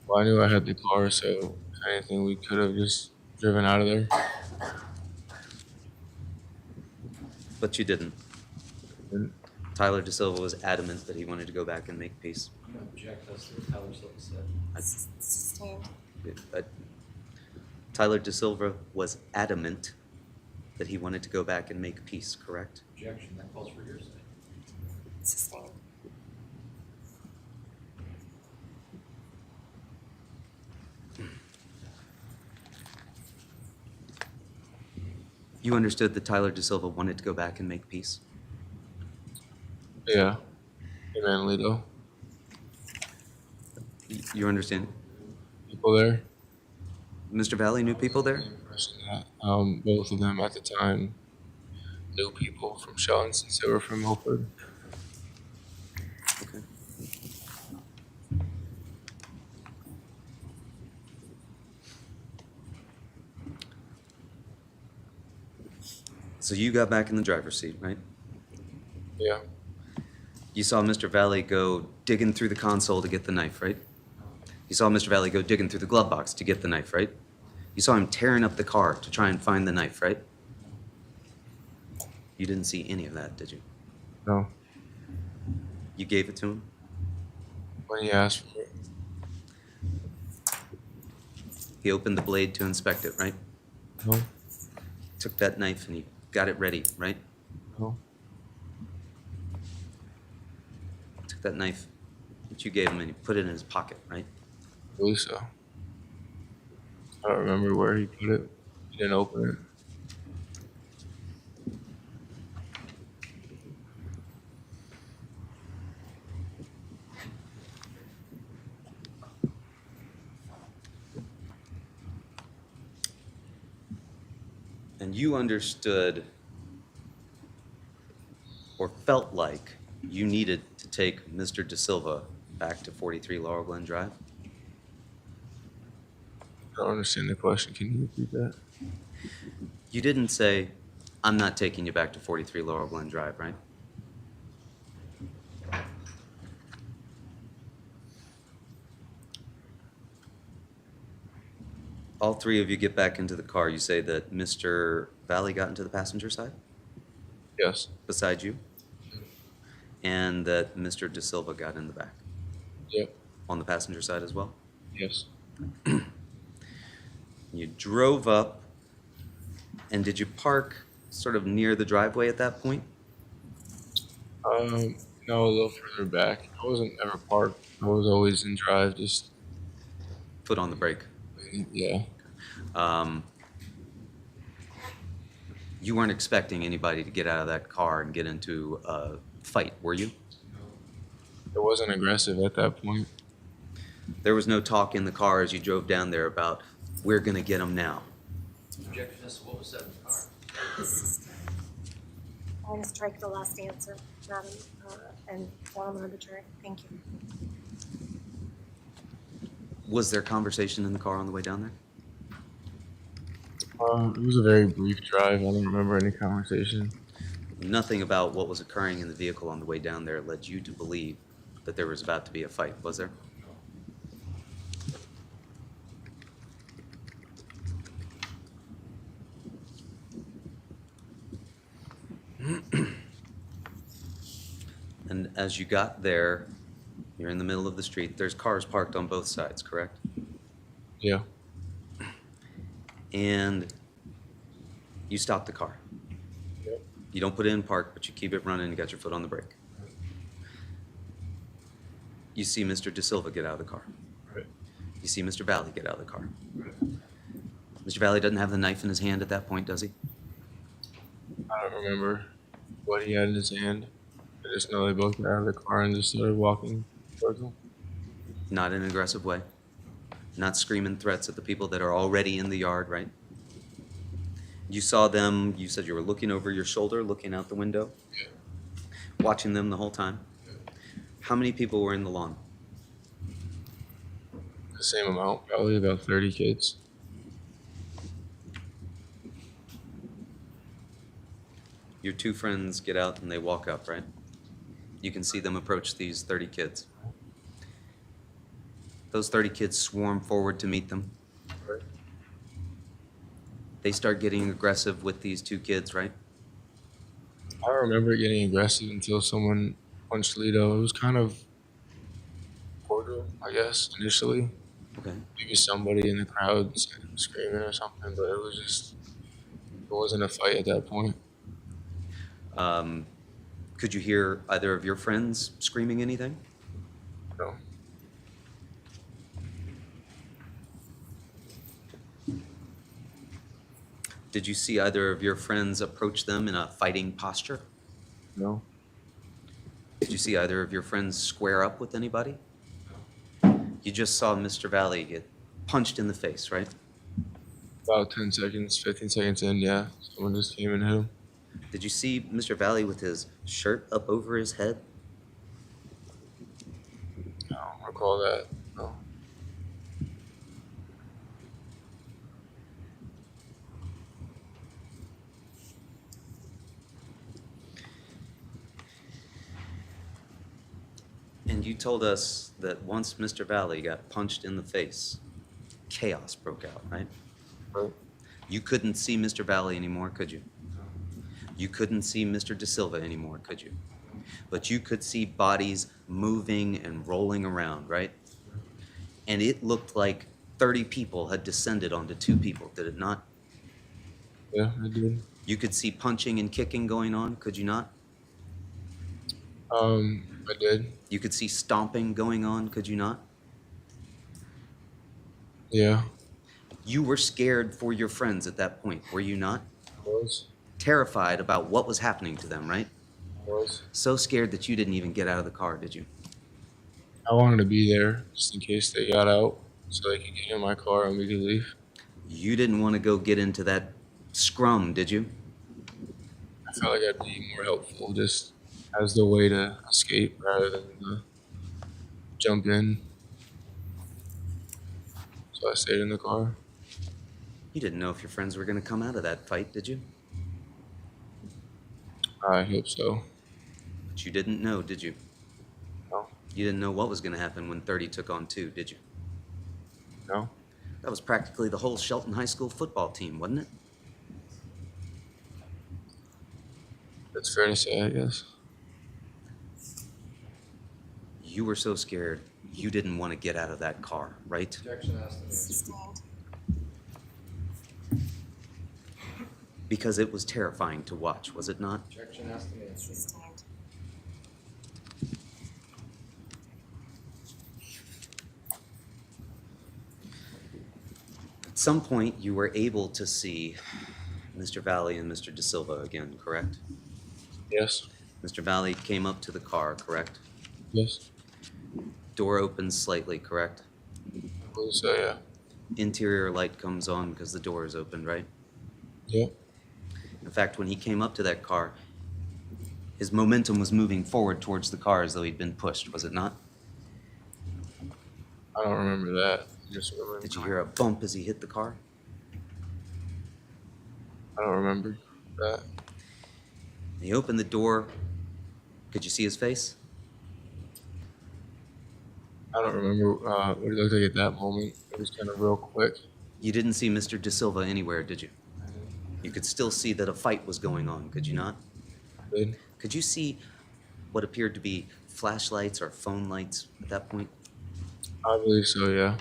Well, I knew I had the car, so if anything, we could have just driven out of there. But you didn't. And Tyler DeSilva was adamant that he wanted to go back and make peace. I'm going to object. That's what Tyler Silva said. Sustained. Tyler DeSilva was adamant that he wanted to go back and make peace, correct? Objection. That calls for hearsay. Sustained. You understood that Tyler DeSilva wanted to go back and make peace? yeah, humanly though. You understand? People there. Mr. Valle knew people there? Impression that both of them at the time knew people from Shelton since they were from Milford. Okay. So you got back in the driver's seat, right? Yeah. You saw Mr. Valle go digging through the console to get the knife, right? You saw Mr. Valle go digging through the glove box to get the knife, right? You saw him tearing up the car to try and find the knife, right? You didn't see any of that, did you? No. You gave it to him? When he asked for it. He opened the blade to inspect it, right? No. Took that knife and he got it ready, right? No. Took that knife that you gave him and he put it in his pocket, right? I believe so. I don't remember where he put it. He didn't open it. And you understood or felt like you needed to take Mr. De Silva back to 43 Laurel Glen Drive? I don't understand the question. Can you repeat that? You didn't say, I'm not taking you back to 43 Laurel Glen Drive, right? All three of you get back into the car. You say that Mr. Valle got into the passenger side Yes. beside you, and that Mr. De Silva got in the back Yep. on the passenger side as well. Yes. You drove up, and did you park sort of near the driveway at that point? No, a little further back. I wasn't ever parked. I was always in drive, just, Foot on the brake. yeah. You weren't expecting anybody to get out of that car and get into a fight, were you? It wasn't aggressive at that point. There was no talk in the car as you drove down there about, we're gonna get him now. Objection as to what was said in the car. I'm going to strike the last answer, Madam, and form arbitrary. Thank you. Was there conversation in the car on the way down there? It was a very brief drive. I don't remember any conversation. Nothing about what was occurring in the vehicle on the way down there led you to believe that there was about to be a fight, was there? And as you got there, you're in the middle of the street. There's cars parked on both sides, correct? Yeah. And you stop the car. Yep. You don't put it in park, but you keep it running. You got your foot on the brake. You see Mr. De Silva get out of the car. Right. You see Mr. Valle get out of the car. Right. Mr. Valle doesn't have the knife in his hand at that point, does he? I don't remember what he had in his hand. I just know they both got out of the car and just started walking towards him. Not in an aggressive way. Not screaming threats at the people that are already in the yard, right? You saw them, you said you were looking over your shoulder, looking out the window, Yeah. watching them the whole time. How many people were in the lawn? The same amount, probably about 30 kids. Your two friends get out and they walk up, right? You can see them approach these 30 kids. Those 30 kids swarm forward to meet them. Right. They start getting aggressive with these two kids, right? I don't remember getting aggressive until someone punched Lito. It was kind of cordial, I guess, initially. Okay. Maybe somebody in the crowd screaming or something, but it was just, it wasn't a fight at that point. Could you hear either of your friends screaming anything? No. Did you see either of your friends approach them in a fighting posture? No. Did you see either of your friends square up with anybody? You just saw Mr. Valle get punched in the face, right? About 10 seconds, 15 seconds in, yeah. Someone just came and hit him. Did you see Mr. Valle with his shirt up over his head? I don't recall that. No. And you told us that once Mr. Valle got punched in the face, chaos broke out, right? Right. You couldn't see Mr. Valle anymore, could you? You couldn't see Mr. De Silva anymore, could you? But you could see bodies moving and rolling around, right? And it looked like 30 people had descended onto 2 people, did it not? Yeah, I did. You could see punching and kicking going on, could you not? I did. You could see stomping going on, could you not? Yeah, You were scared for your friends at that point, were you not? I was. Terrified about what was happening to them, right? I was. So scared that you didn't even get out of the car, did you? I wanted to be there just in case they got out so they could get in my car and we could leave. You didn't want to go get into that scrum, did you? I felt like I'd be more helpful just as the way to escape rather than jump in. So I stayed in the car. You didn't know if your friends were going to come out of that fight, did you? I hope so. But you didn't know, did you? No. You didn't know what was going to happen when 30 took on 2, did you? No? That was practically the whole Shelton High School football team, wasn't it? That's fair to say, I guess. You were so scared, you didn't want to get out of that car, right? Objection asked and answered. Sustained. Because it was terrifying to watch, was it not? Objection asked and answered. Sustained. At some point, you were able to see Mr. Valle and Mr. De Silva again, correct? Yes. Mr. Valle came up to the car, correct? Yes. Door opens slightly, correct? I believe so, yeah. Interior light comes on because the door is opened, right? Yep. In fact, when he came up to that car, his momentum was moving forward towards the car as though he'd been pushed, was it not? I don't remember that. I just remember. Did you hear a bump as he hit the car? I don't remember that. He opened the door. Could you see his face? I don't remember what it looked like at that moment. It was kind of real quick. You didn't see Mr. De Silva anywhere, did you? You could still see that a fight was going on, could you not? I did. Could you see what appeared to be flashlights or phone lights at that point? I believe so, yeah.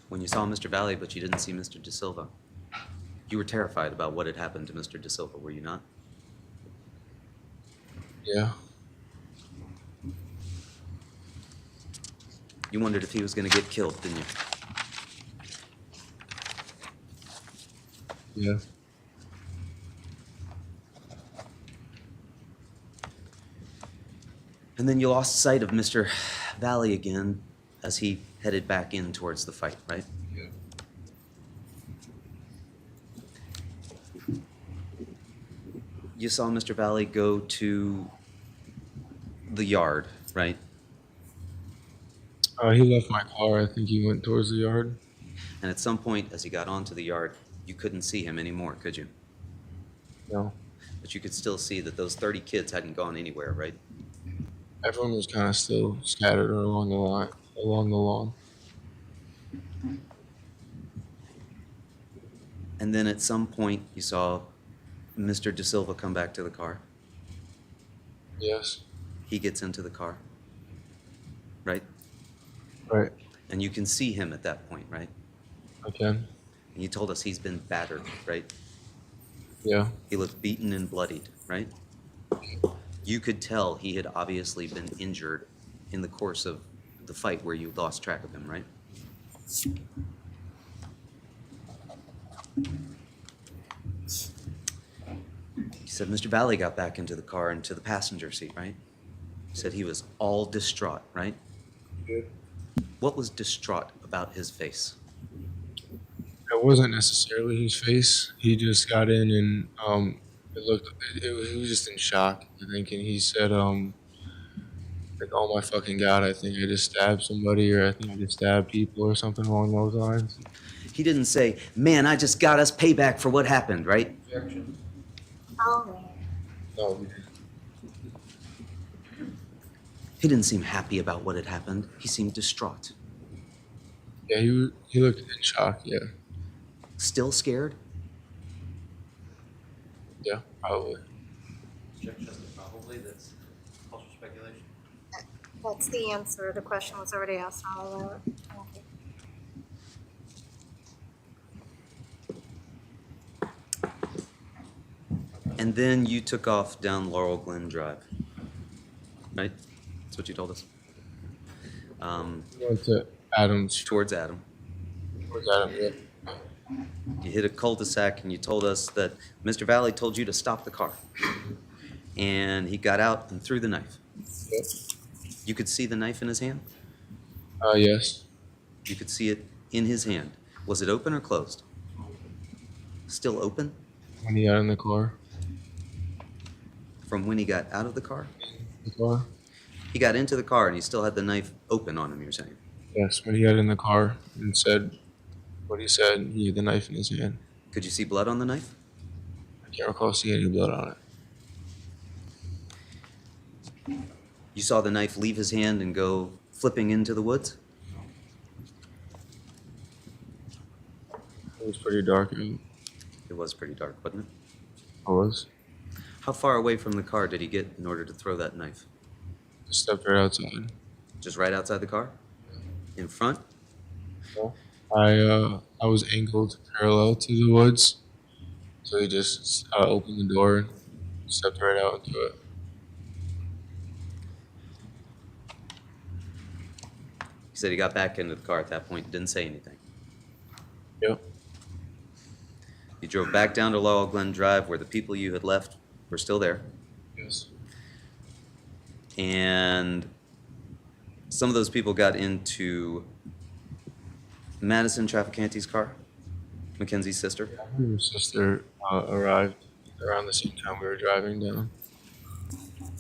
When you saw Mr. Valle, but you didn't see Mr. De Silva, you were terrified about what had happened to Mr. De Silva, were you not? Yeah. You wondered if he was going to get killed, didn't you? Yeah. And then you lost sight of Mr. Valle again as he headed back in towards the fight, right? Yeah. You saw Mr. Valle go to the yard, right? He left my car. I think he went towards the yard. And at some point, as he got onto the yard, you couldn't see him anymore, could you? No. But you could still see that those 30 kids hadn't gone anywhere, right? Everyone was kind of still scattered along the line, along the lawn. And then at some point, you saw Mr. De Silva come back to the car. Yes. He gets into the car, right? Right. And you can see him at that point, right? I can. And you told us he's been battered, right? Yeah. He looked beaten and bloodied, right? You could tell he had obviously been injured in the course of the fight where you lost track of him, right? You said Mr. Valle got back into the car, into the passenger seat, right? You said he was all distraught, right? Good. What was distraught about his face? It wasn't necessarily his face. He just got in and he was just in shock, I think, and he said, like, oh my fucking God, I think I just stabbed somebody, or I think I just stabbed people, or something along those lines. He didn't say, man, I just got us payback for what happened, right? Objection. Oh, No, he didn't. He didn't seem happy about what had happened. He seemed distraught. Yeah, he looked in shock. Yeah, Still scared? yeah, probably. Probably. That's cultural speculation. That's the answer. The question was already asked. I'll allow it. Okay. And then you took off down Laurel Glen Drive, right? That's what you told us. We went to Adams. Towards Adam. Towards Adam. Yeah. You hit a cul-de-sac and you told us that Mr. Valle told you to stop the car. And he got out and threw the knife. Yep. You could see the knife in his hand? Yes. You could see it in his hand. Was it open or closed? Still open? When he got in the car. From when he got out of the car? The car. He got into the car and he still had the knife open on him, you're saying? Yes, when he got in the car and said what he said, he had the knife in his hand. Could you see blood on the knife? I can't recall seeing any blood on it. You saw the knife leave his hand and go flipping into the woods? It was pretty dark. It was pretty dark, wasn't it? I was. How far away from the car did he get in order to throw that knife? Just stepped right outside. Just right outside the car? In front? I was angled parallel to the woods, so he just opened the door and stepped right out into it. He said he got back into the car at that point and didn't say anything. Yep. You drove back down to Laurel Glen Drive where the people you had left were still there. Yes. And some of those people got into Madison Traficante's car, Mackenzie's sister. Her sister arrived around the same time we were driving down.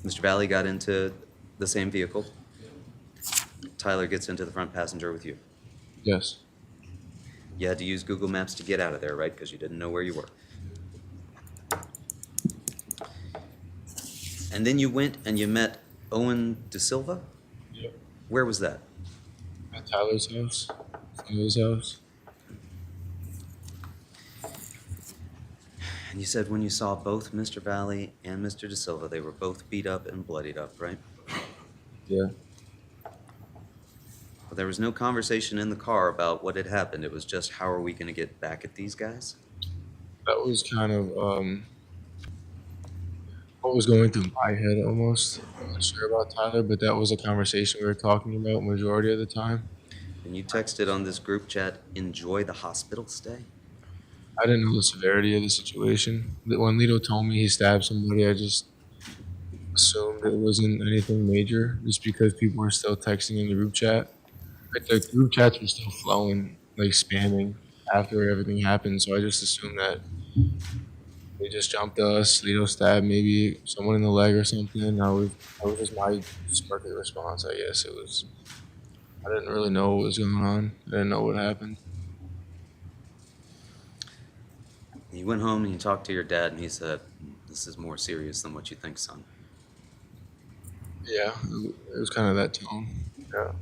Mr. Valle got into the same vehicle. Tyler gets into the front passenger with you. Yes. You had to use Google Maps to get out of there, right? Because you didn't know where you were. And then you went and you met Owen De Silva? Yep. Where was that? At Tyler's house. Tyler's house. And you said when you saw both Mr. Valle and Mr. De Silva, they were both beat up and bloodied up, right? Yeah. But there was no conversation in the car about what had happened. It was just, how are we going to get back at these guys? That was kind of what was going through my head almost. I'm not sure about Tyler, but that was a conversation we were talking about majority of the time. And you texted on this group chat, enjoy the hospital stay? I didn't know the severity of the situation. When Lito told me he stabbed somebody, I just assumed it wasn't anything major just because people were still texting in the group chat. Like the group chats were still flowing, like spamming after everything happened, so I just assumed that they just jumped us. Lito stabbed maybe someone in the leg or something. That was just my smirky response, I guess. I didn't really know what was going on. I didn't know what happened. You went home and you talked to your dad, and he said, this is more serious than what you think, son. Yeah, it was kind of that tone. Yeah.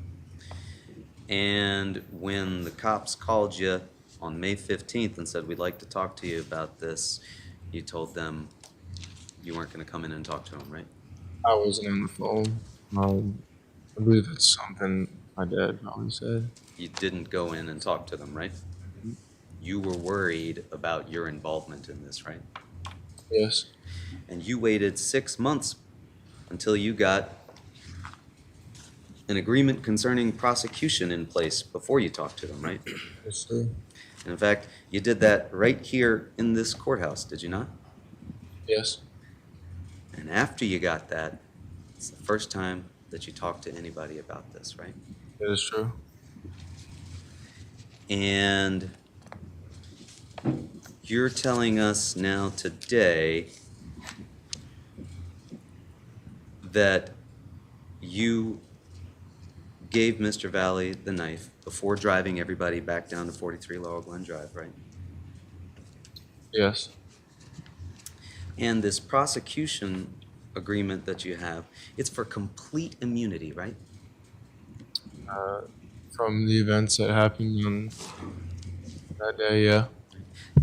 And when the cops called you on May 15th and said, we'd like to talk to you about this, you told them you weren't going to come in and talk to them, right? I wasn't on the phone. I believe that's something my dad probably said. You didn't go in and talk to them, right? You were worried about your involvement in this, right? Yes. And you waited 6 months until you got an agreement concerning prosecution in place before you talked to them, right? Yes, sir. And in fact, you did that right here in this courthouse, did you not? Yes. And after you got that, it's the first time that you talked to anybody about this, right? That is true. And you're telling us now today that you gave Mr. Valle the knife before driving everybody back down to 43 Laurel Glen Drive, right? Yes. And this prosecution agreement that you have, it's for complete immunity, right? From the events that happened on that day, yeah.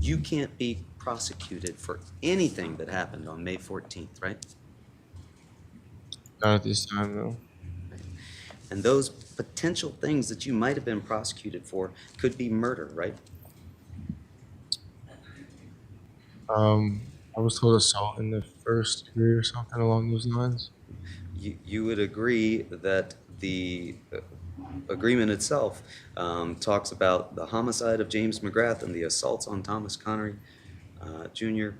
You can't be prosecuted for anything that happened on May 14th, right? Not at this time, though. And those potential things that you might have been prosecuted for could be murder, right? I was told assault in the first degree or something along those lines. You would agree that the agreement itself talks about the homicide of James McGrath and the assaults on Thomas Connery Jr.,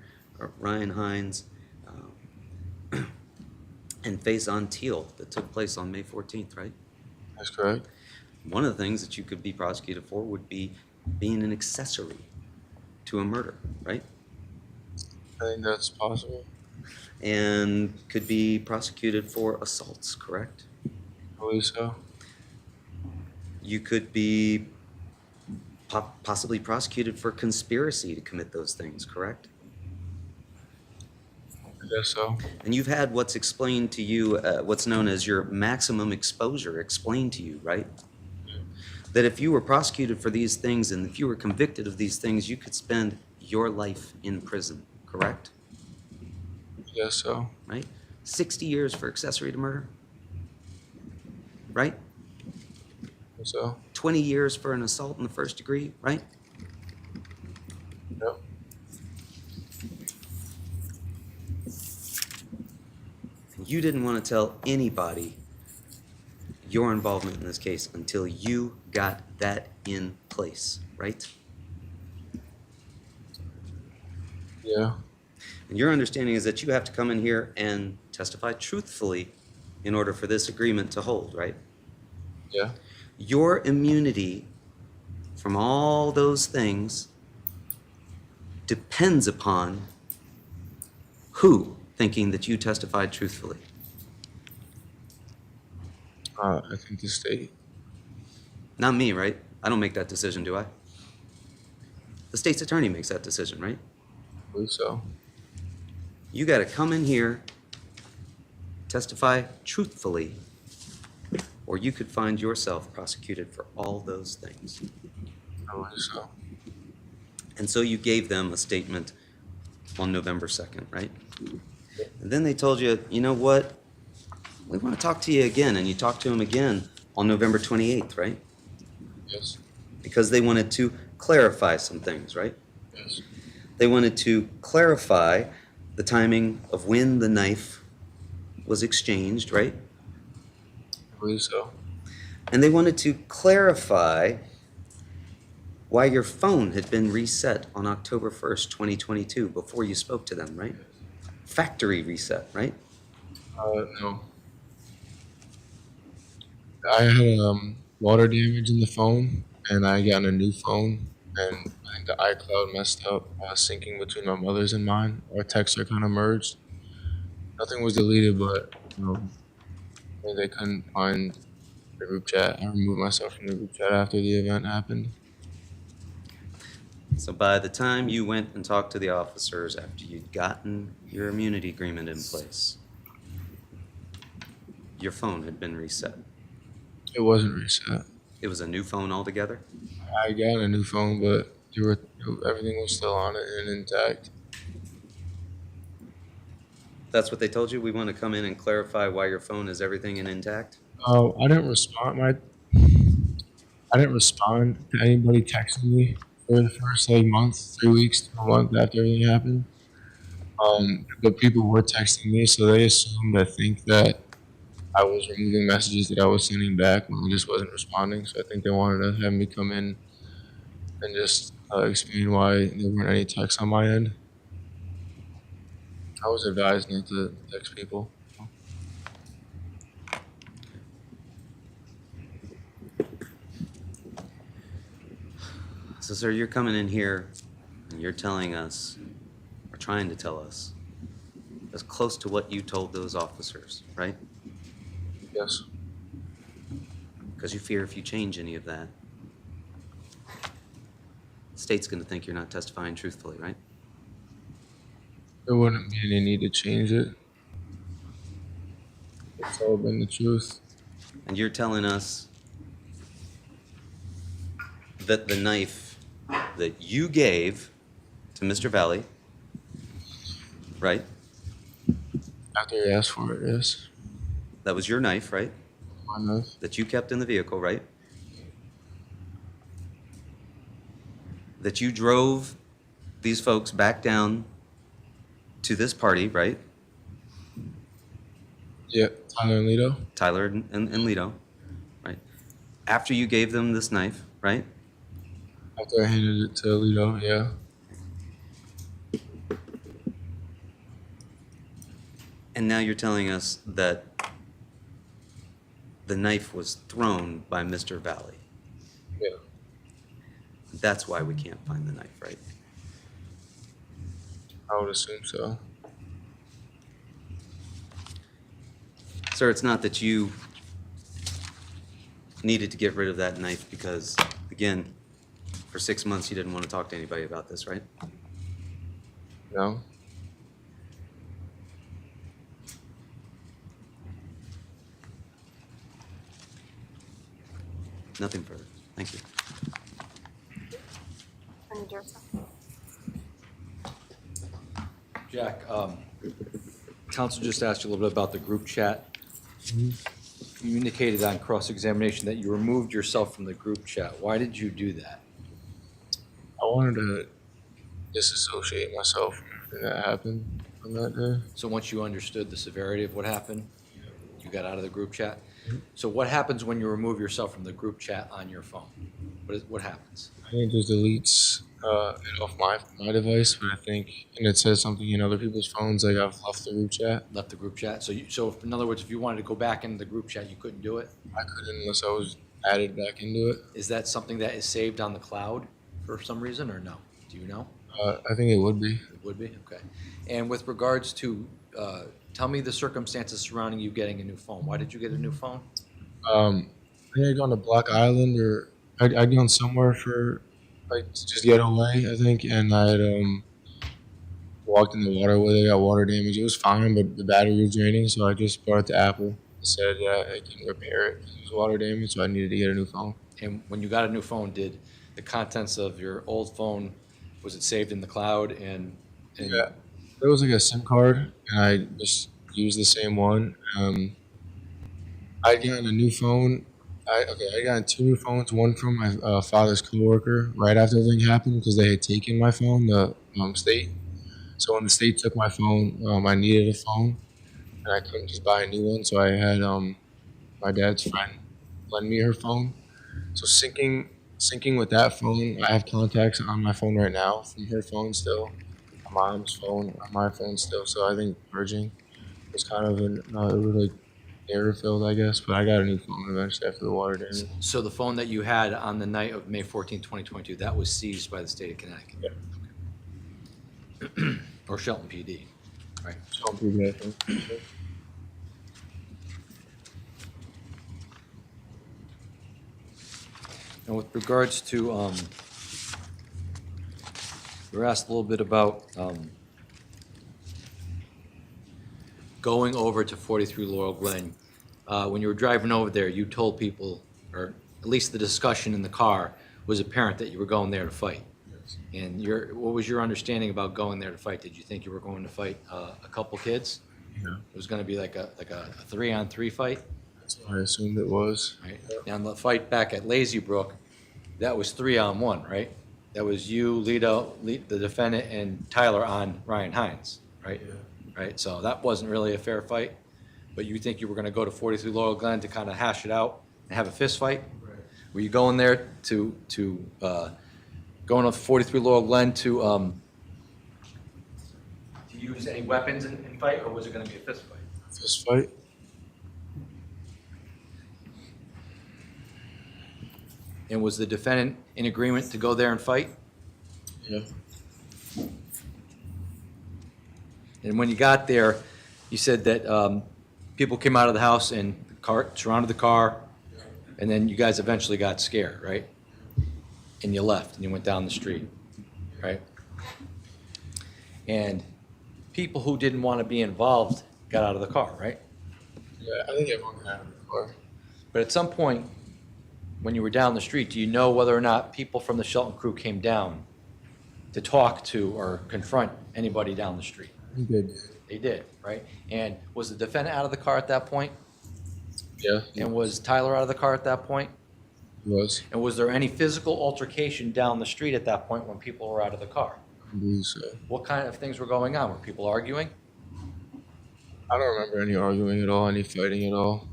Ryan Hines, and Faison Teal that took place on May 14th, right? That's correct. One of the things that you could be prosecuted for would be being an accessory to a murder, right? I think that's possible. And could be prosecuted for assaults, correct? I believe so. You could be possibly prosecuted for conspiracy to commit those things, correct? I guess so. And you've had what's explained to you, what's known as your maximum exposure explained to you, right? That if you were prosecuted for these things and if you were convicted of these things, you could spend your life in prison, correct? I guess so. Right? 60 years for accessory to murder, right? I guess so. 20 years for an assault in the first degree, right? Yep. You didn't want to tell anybody your involvement in this case until you got that in place, right? Yeah. And your understanding is that you have to come in here and testify truthfully in order for this agreement to hold, right? Yeah. Your immunity from all those things depends upon who thinking that you testified truthfully. I think the state. Not me, right? I don't make that decision, do I? The state's attorney makes that decision, right? I believe so. You got to come in here, testify truthfully, or you could find yourself prosecuted for all those things. I believe so. And so you gave them a statement on November 2nd, right? And then they told you, you know what? We want to talk to you again. And you talked to them again on November 28th, right? Yes. Because they wanted to clarify some things, right? Yes. They wanted to clarify the timing of when the knife was exchanged, right? I believe so. And they wanted to clarify why your phone had been reset on October 1st, 2022, before you spoke to them, right? Factory reset, right? No. I had water damage in the phone, and I got a new phone, and I think the iCloud messed up, syncing between my mother's and mine. Our texts are kind of merged. Nothing was deleted, but they couldn't find the group chat. I removed myself from the group chat after the event happened. So by the time you went and talked to the officers after you'd gotten your immunity agreement in place, your phone had been reset. It wasn't reset. It was a new phone altogether? I got a new phone, but everything was still on it and intact. That's what they told you? We want to come in and clarify why your phone is everything and intact? I didn't respond. I didn't respond to anybody texting me for the first month, 3 weeks to a month after everything happened. But people were texting me, so they assumed, I think, that I was removing messages that I was sending back when I just wasn't responding. So I think they wanted to have me come in and just explain why there weren't any texts on my end. I was advised not to text people. So, sir, you're coming in here and you're telling us, or trying to tell us, as close to what you told those officers, right? Yes. Because you fear if you change any of that, the state's going to think you're not testifying truthfully, right? There wouldn't be any need to change it. It's all been the truth. And you're telling us that the knife that you gave to Mr. Valle, right? After he asked for it, yes. That was your knife, right? My knife. That you kept in the vehicle, right? That you drove these folks back down to this party, right? Yeah, Tyler and Lito. Tyler and Lito, right? After you gave them this knife, right? After I handed it to Lito, yeah. And now you're telling us that the knife was thrown by Mr. Valle. Yeah. That's why we can't find the knife, right? I would assume so. Sir, it's not that you needed to get rid of that knife because, again, for 6 months you didn't want to talk to anybody about this, right? No? Nothing further. Thank you. Attorney Joseph? Jack, counsel just asked you a little bit about the group chat. You indicated on cross-examination that you removed yourself from the group chat. Why did you do that? I wanted to disassociate myself from everything that happened on that day. So once you understood the severity of what happened, you got out of the group chat? So what happens when you remove yourself from the group chat on your phone? What happens? I think it just deletes it off my device, but I think, and it says something in other people's phones, like I've left the group chat. Left the group chat? So in other words, if you wanted to go back into the group chat, you couldn't do it? I couldn't unless I was added back into it. Is that something that is saved on the cloud for some reason, or no? Do you know? I think it would be. It would be, okay. And with regards to, tell me the circumstances surrounding you getting a new phone. Why did you get a new phone? I think I'd gone to Block Island, or I'd gone somewhere for, like, to just get away, I think, and I'd walked in the waterway. They got water damage. It was fine, but the battery was draining, so I just brought it to Apple. It said I can repair it. It was water damage, so I needed to get a new phone. And when you got a new phone, did the contents of your old phone, was it saved in the cloud? And Yeah, there was like a SIM card, and I just used the same one. I'd gotten a new phone. I got 2 new phones. One from my father's coworker right after everything happened because they had taken my phone, the state. So when the state took my phone, I needed a phone, and I couldn't just buy a new one. So I had my dad's friend lend me her phone. So syncing with that phone, I have contacts on my phone right now from her phone still, my mom's phone, on my phone still. So I think merging was kind of it was like error filled, I guess. But I got a new phone eventually after the water damage. so the phone that you had on the night of May 14, 2022, that was seized by the state of Connecticut? Yeah. Or Shelton PD, right? So I'm pretty good, I think. And with regards to, we were asked a little bit about going over to 43 Laurel Glen. When you were driving over there, you told people, or at least the discussion in the car was apparent that you were going there to fight. Yes. And what was your understanding about going there to fight? Did you think you were going to fight a couple kids? Yeah. It was going to be like a 3-on-3 fight? That's what I assumed it was. Right. Now, the fight back at Lazy Brook, that was 3-on-1, right? That was you, Lito, the defendant, and Tyler on Ryan Hines, right? Yeah. Right, so that wasn't really a fair fight, but you think you were gonna go to 43 Laurel Glen to kind of hash it out and have a fist fight? Right. Were you going there to going to 43 Laurel Glen to use any weapons in fight, or was it gonna be a fist fight? Fist fight. And was the defendant in agreement to go there and fight? Yeah. And when you got there, you said that people came out of the house and the car surrounded the car, and then you guys eventually got scared, right? And you left and you went down the street, right? And people who didn't want to be involved got out of the car, right? Yeah, I think everyone got out of the car. But at some point, when you were down the street, do you know whether or not people from the Shelton crew came down to talk to or confront anybody down the street? I think they did. They did, right? And was the defendant out of the car at that point? Yeah, And was Tyler out of the car at that point? it was. And was there any physical altercation down the street at that point when people were out of the car? I believe so. What kind of things were going on? Were people arguing? I don't remember any arguing at all, any fighting at all.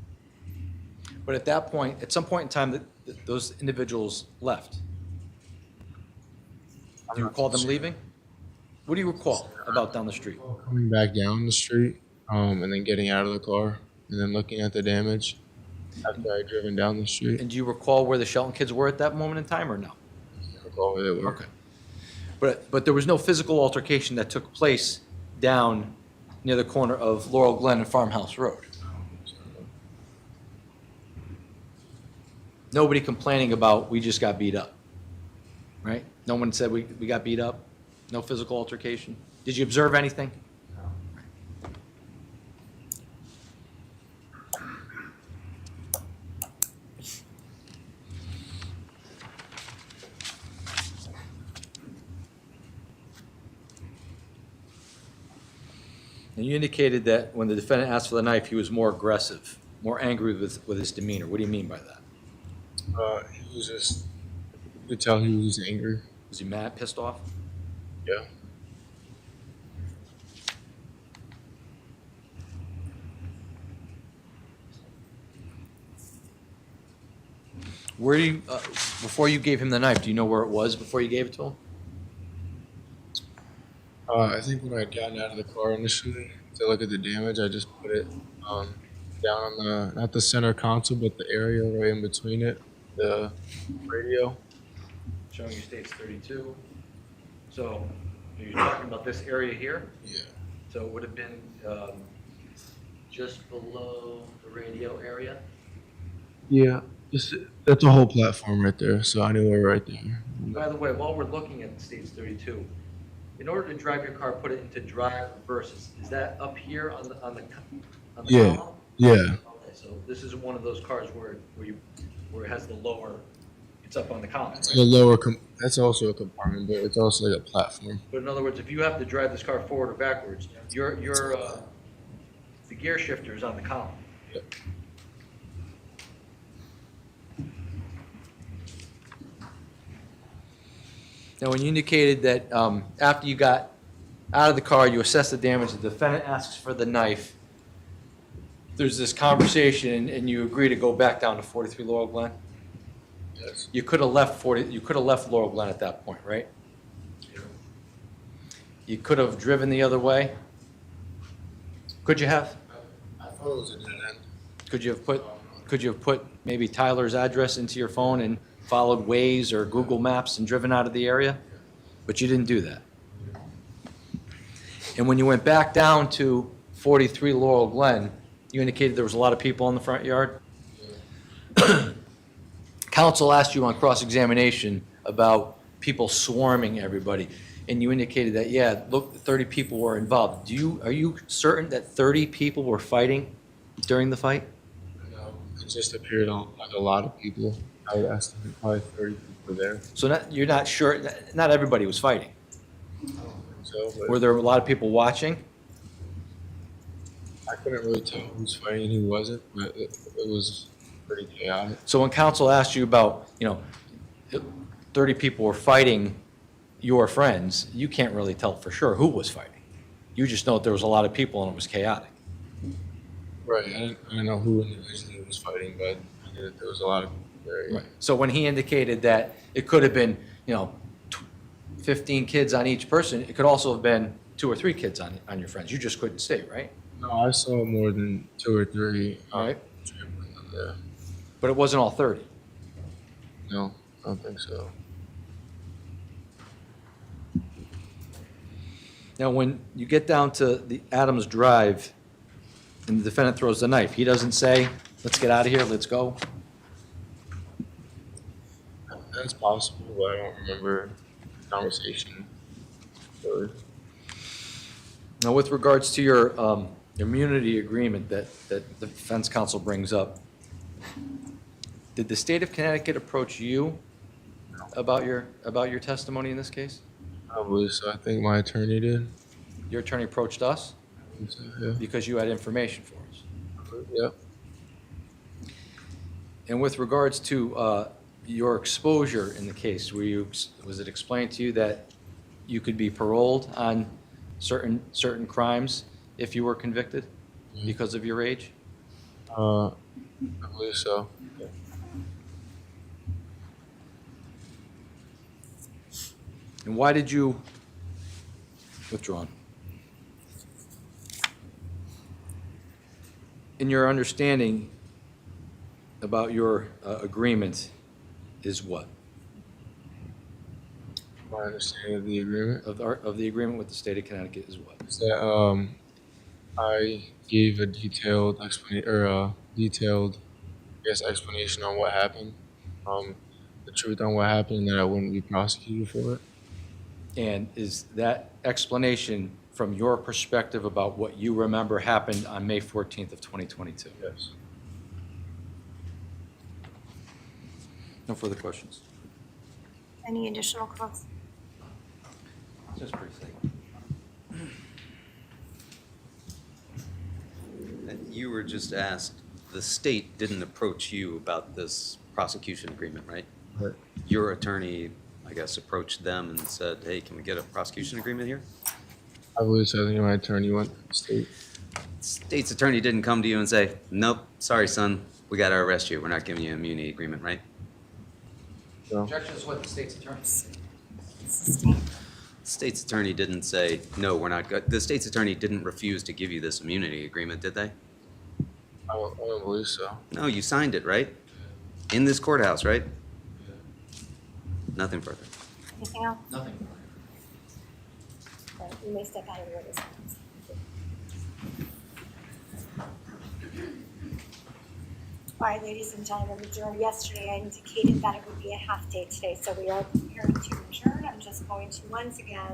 But at that point, at some point in time, those individuals left. Do you recall them leaving? What do you recall about down the street? Coming back down the street, and then getting out of the car, and then looking at the damage after I had driven down the street. And do you recall where the Shelton kids were at that moment in time or no? I recall where they were. Okay. But there was no physical altercation that took place down near the corner of Laurel Glen and Farmhouse Road? Nobody complaining about, we just got beat up, right? No one said we got beat up? No physical altercation? Did you observe anything? And you indicated that when the defendant asked for the knife, he was more aggressive, more angry with his demeanor. What do you mean by that? He was just, you could tell he was angry. Was he mad, pissed off? Yeah. Where do you, before you gave him the knife, do you know where it was before you gave it to him? I think when I had gotten out of the car initially to look at the damage, I just put it down on the, not the center console, but the area right in between it, the radio. Showing your state's 32. So you're talking about this area here? Yeah. So it would have been just below the radio area? Yeah. Just, that's a whole platform right there, so I knew we were right there. By the way, while we're looking at state's 32, in order to drive your car, put it into drive reverse. Is that up here on the Yeah. column? Yeah. Okay, so this isn't one of those cars where it has the lower, it's up on the column, right? The lower, that's also a compartment, but it's also like a platform. But in other words, if you have to drive this car forward or backwards, the gear shifter is on the column. Yep. Now, when you indicated that after you got out of the car, you assessed the damage, the defendant asks for the knife, there's this conversation, and you agree to go back down to 43 Laurel Glen? Yes. You could have left Laurel Glen at that point, right? Yeah. You could have driven the other way? Could you have? I thought it was a dead end. Could you have put maybe Tyler's address into your phone and followed Waze or Google Maps and driven out of the area? But you didn't do that. And when you went back down to 43 Laurel Glen, you indicated there was a lot of people in the front yard? Counsel asked you on cross-examination about people swarming everybody, and you indicated that, yeah, look, 30 people were involved. Are you certain that 30 people were fighting during the fight? No, it just appeared like a lot of people. I estimated probably 30 people were there. So you're not sure, not everybody was fighting. I don't think so, but Were there a lot of people watching? I couldn't really tell who was fighting and who wasn't, but it was pretty chaotic. So when counsel asked you about, 30 people were fighting your friends, you can't really tell for sure who was fighting. You just know that there was a lot of people and it was chaotic. Right. I didn't know who individually was fighting, but I knew that there was a lot of people there. Yeah. Right. So when he indicated that it could have been, 15 kids on each person, it could also have been 2 or 3 kids on your friends. You just couldn't see, right? No, I saw more than 2 or 3. All right. Yeah. But it wasn't all 30. No, I don't think so. Now, when you get down to the Adams Drive and the defendant throws the knife, he doesn't say, let's get out of here, let's go. That's possible, but I don't remember the conversation. Really. Now, with regards to your immunity agreement that the defense counsel brings up, did the state of Connecticut approach you about your testimony in this case? I believe so. I think my attorney did. Your attorney approached us I believe so, yeah. because you had information for us. Yep. And with regards to your exposure in the case, was it explained to you that you could be paroled on certain crimes if you were convicted because of your age? I believe so. Yeah. And why did you withdraw? In your understanding about your agreement is what? My understanding of the agreement Of the agreement with the state of Connecticut is what? is that I gave a detailed explanation on what happened, the truth on what happened, and that I wouldn't be prosecuted for it. And is that explanation from your perspective about what you remember happened on May 14th of 2022? Yes. No further questions. Any additional comments? Just briefly. You were just asked, the state didn't approach you about this prosecution agreement, right? Right. Your attorney, I guess, approached them and said, hey, can we get a prosecution agreement here? I believe so. I think my attorney went to the state. State's attorney didn't come to you and say, nope, sorry, son, we got to arrest you. We're not giving you an immunity agreement, right? No. Objection is what the state's attorney. State's attorney didn't say, no, we're not good. The state's attorney didn't refuse to give you this immunity agreement, did they? I don't believe so. No, you signed it, right? In this courthouse, right? Nothing further. Anything else? Nothing. All right, you may step out of the witness box. All right, ladies and gentlemen, the jury, yesterday I indicated that it would be a half day today, so we are preparing to adjourn. I'm just going to once again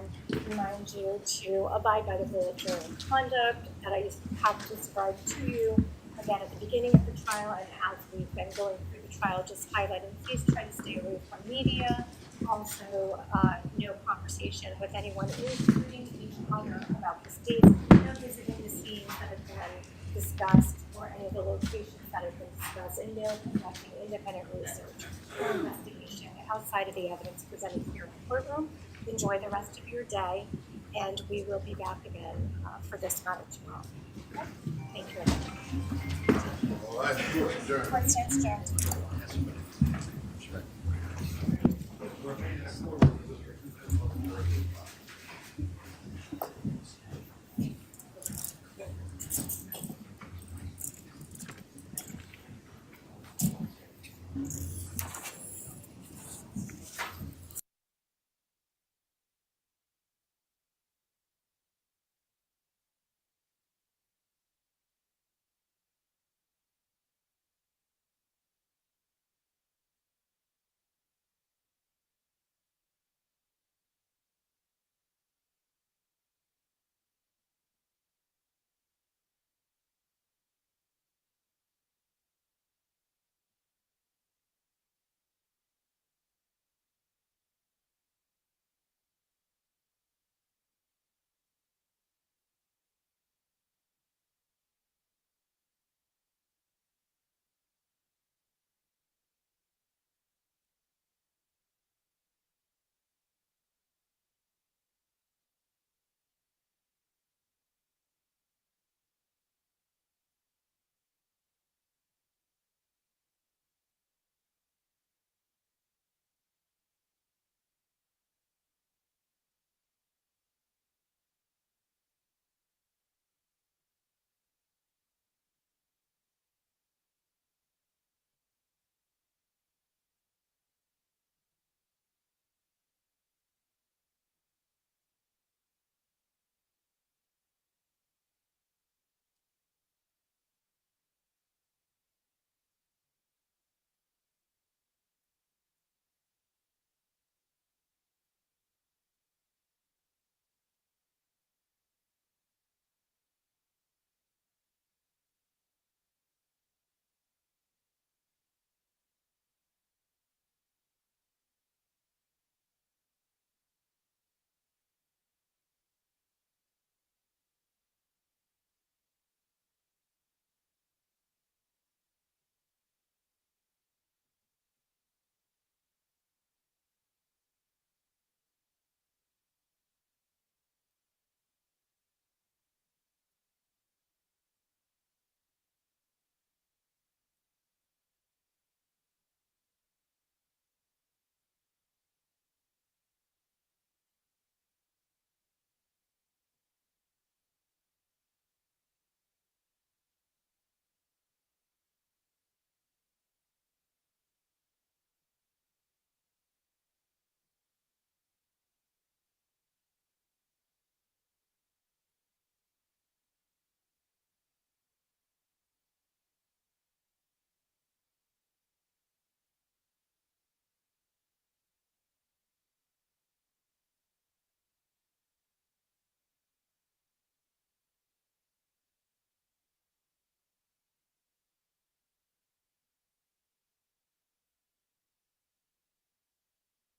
remind you to abide by the rule of jury conduct that I just have described to you again at the beginning of the trial and as we've been going through the trial, just highlighting, please try to stay away from media. Also, no conversation with anyone, including each other, about the state. No visiting the scenes that have been discussed or any of the locations that have been discussed, and no conducting independent research or investigation outside of the evidence presented here in the courtroom. Enjoy the rest of your day, and we will be back again for this matter tomorrow. Okay? Thank you. Court stands adjourned.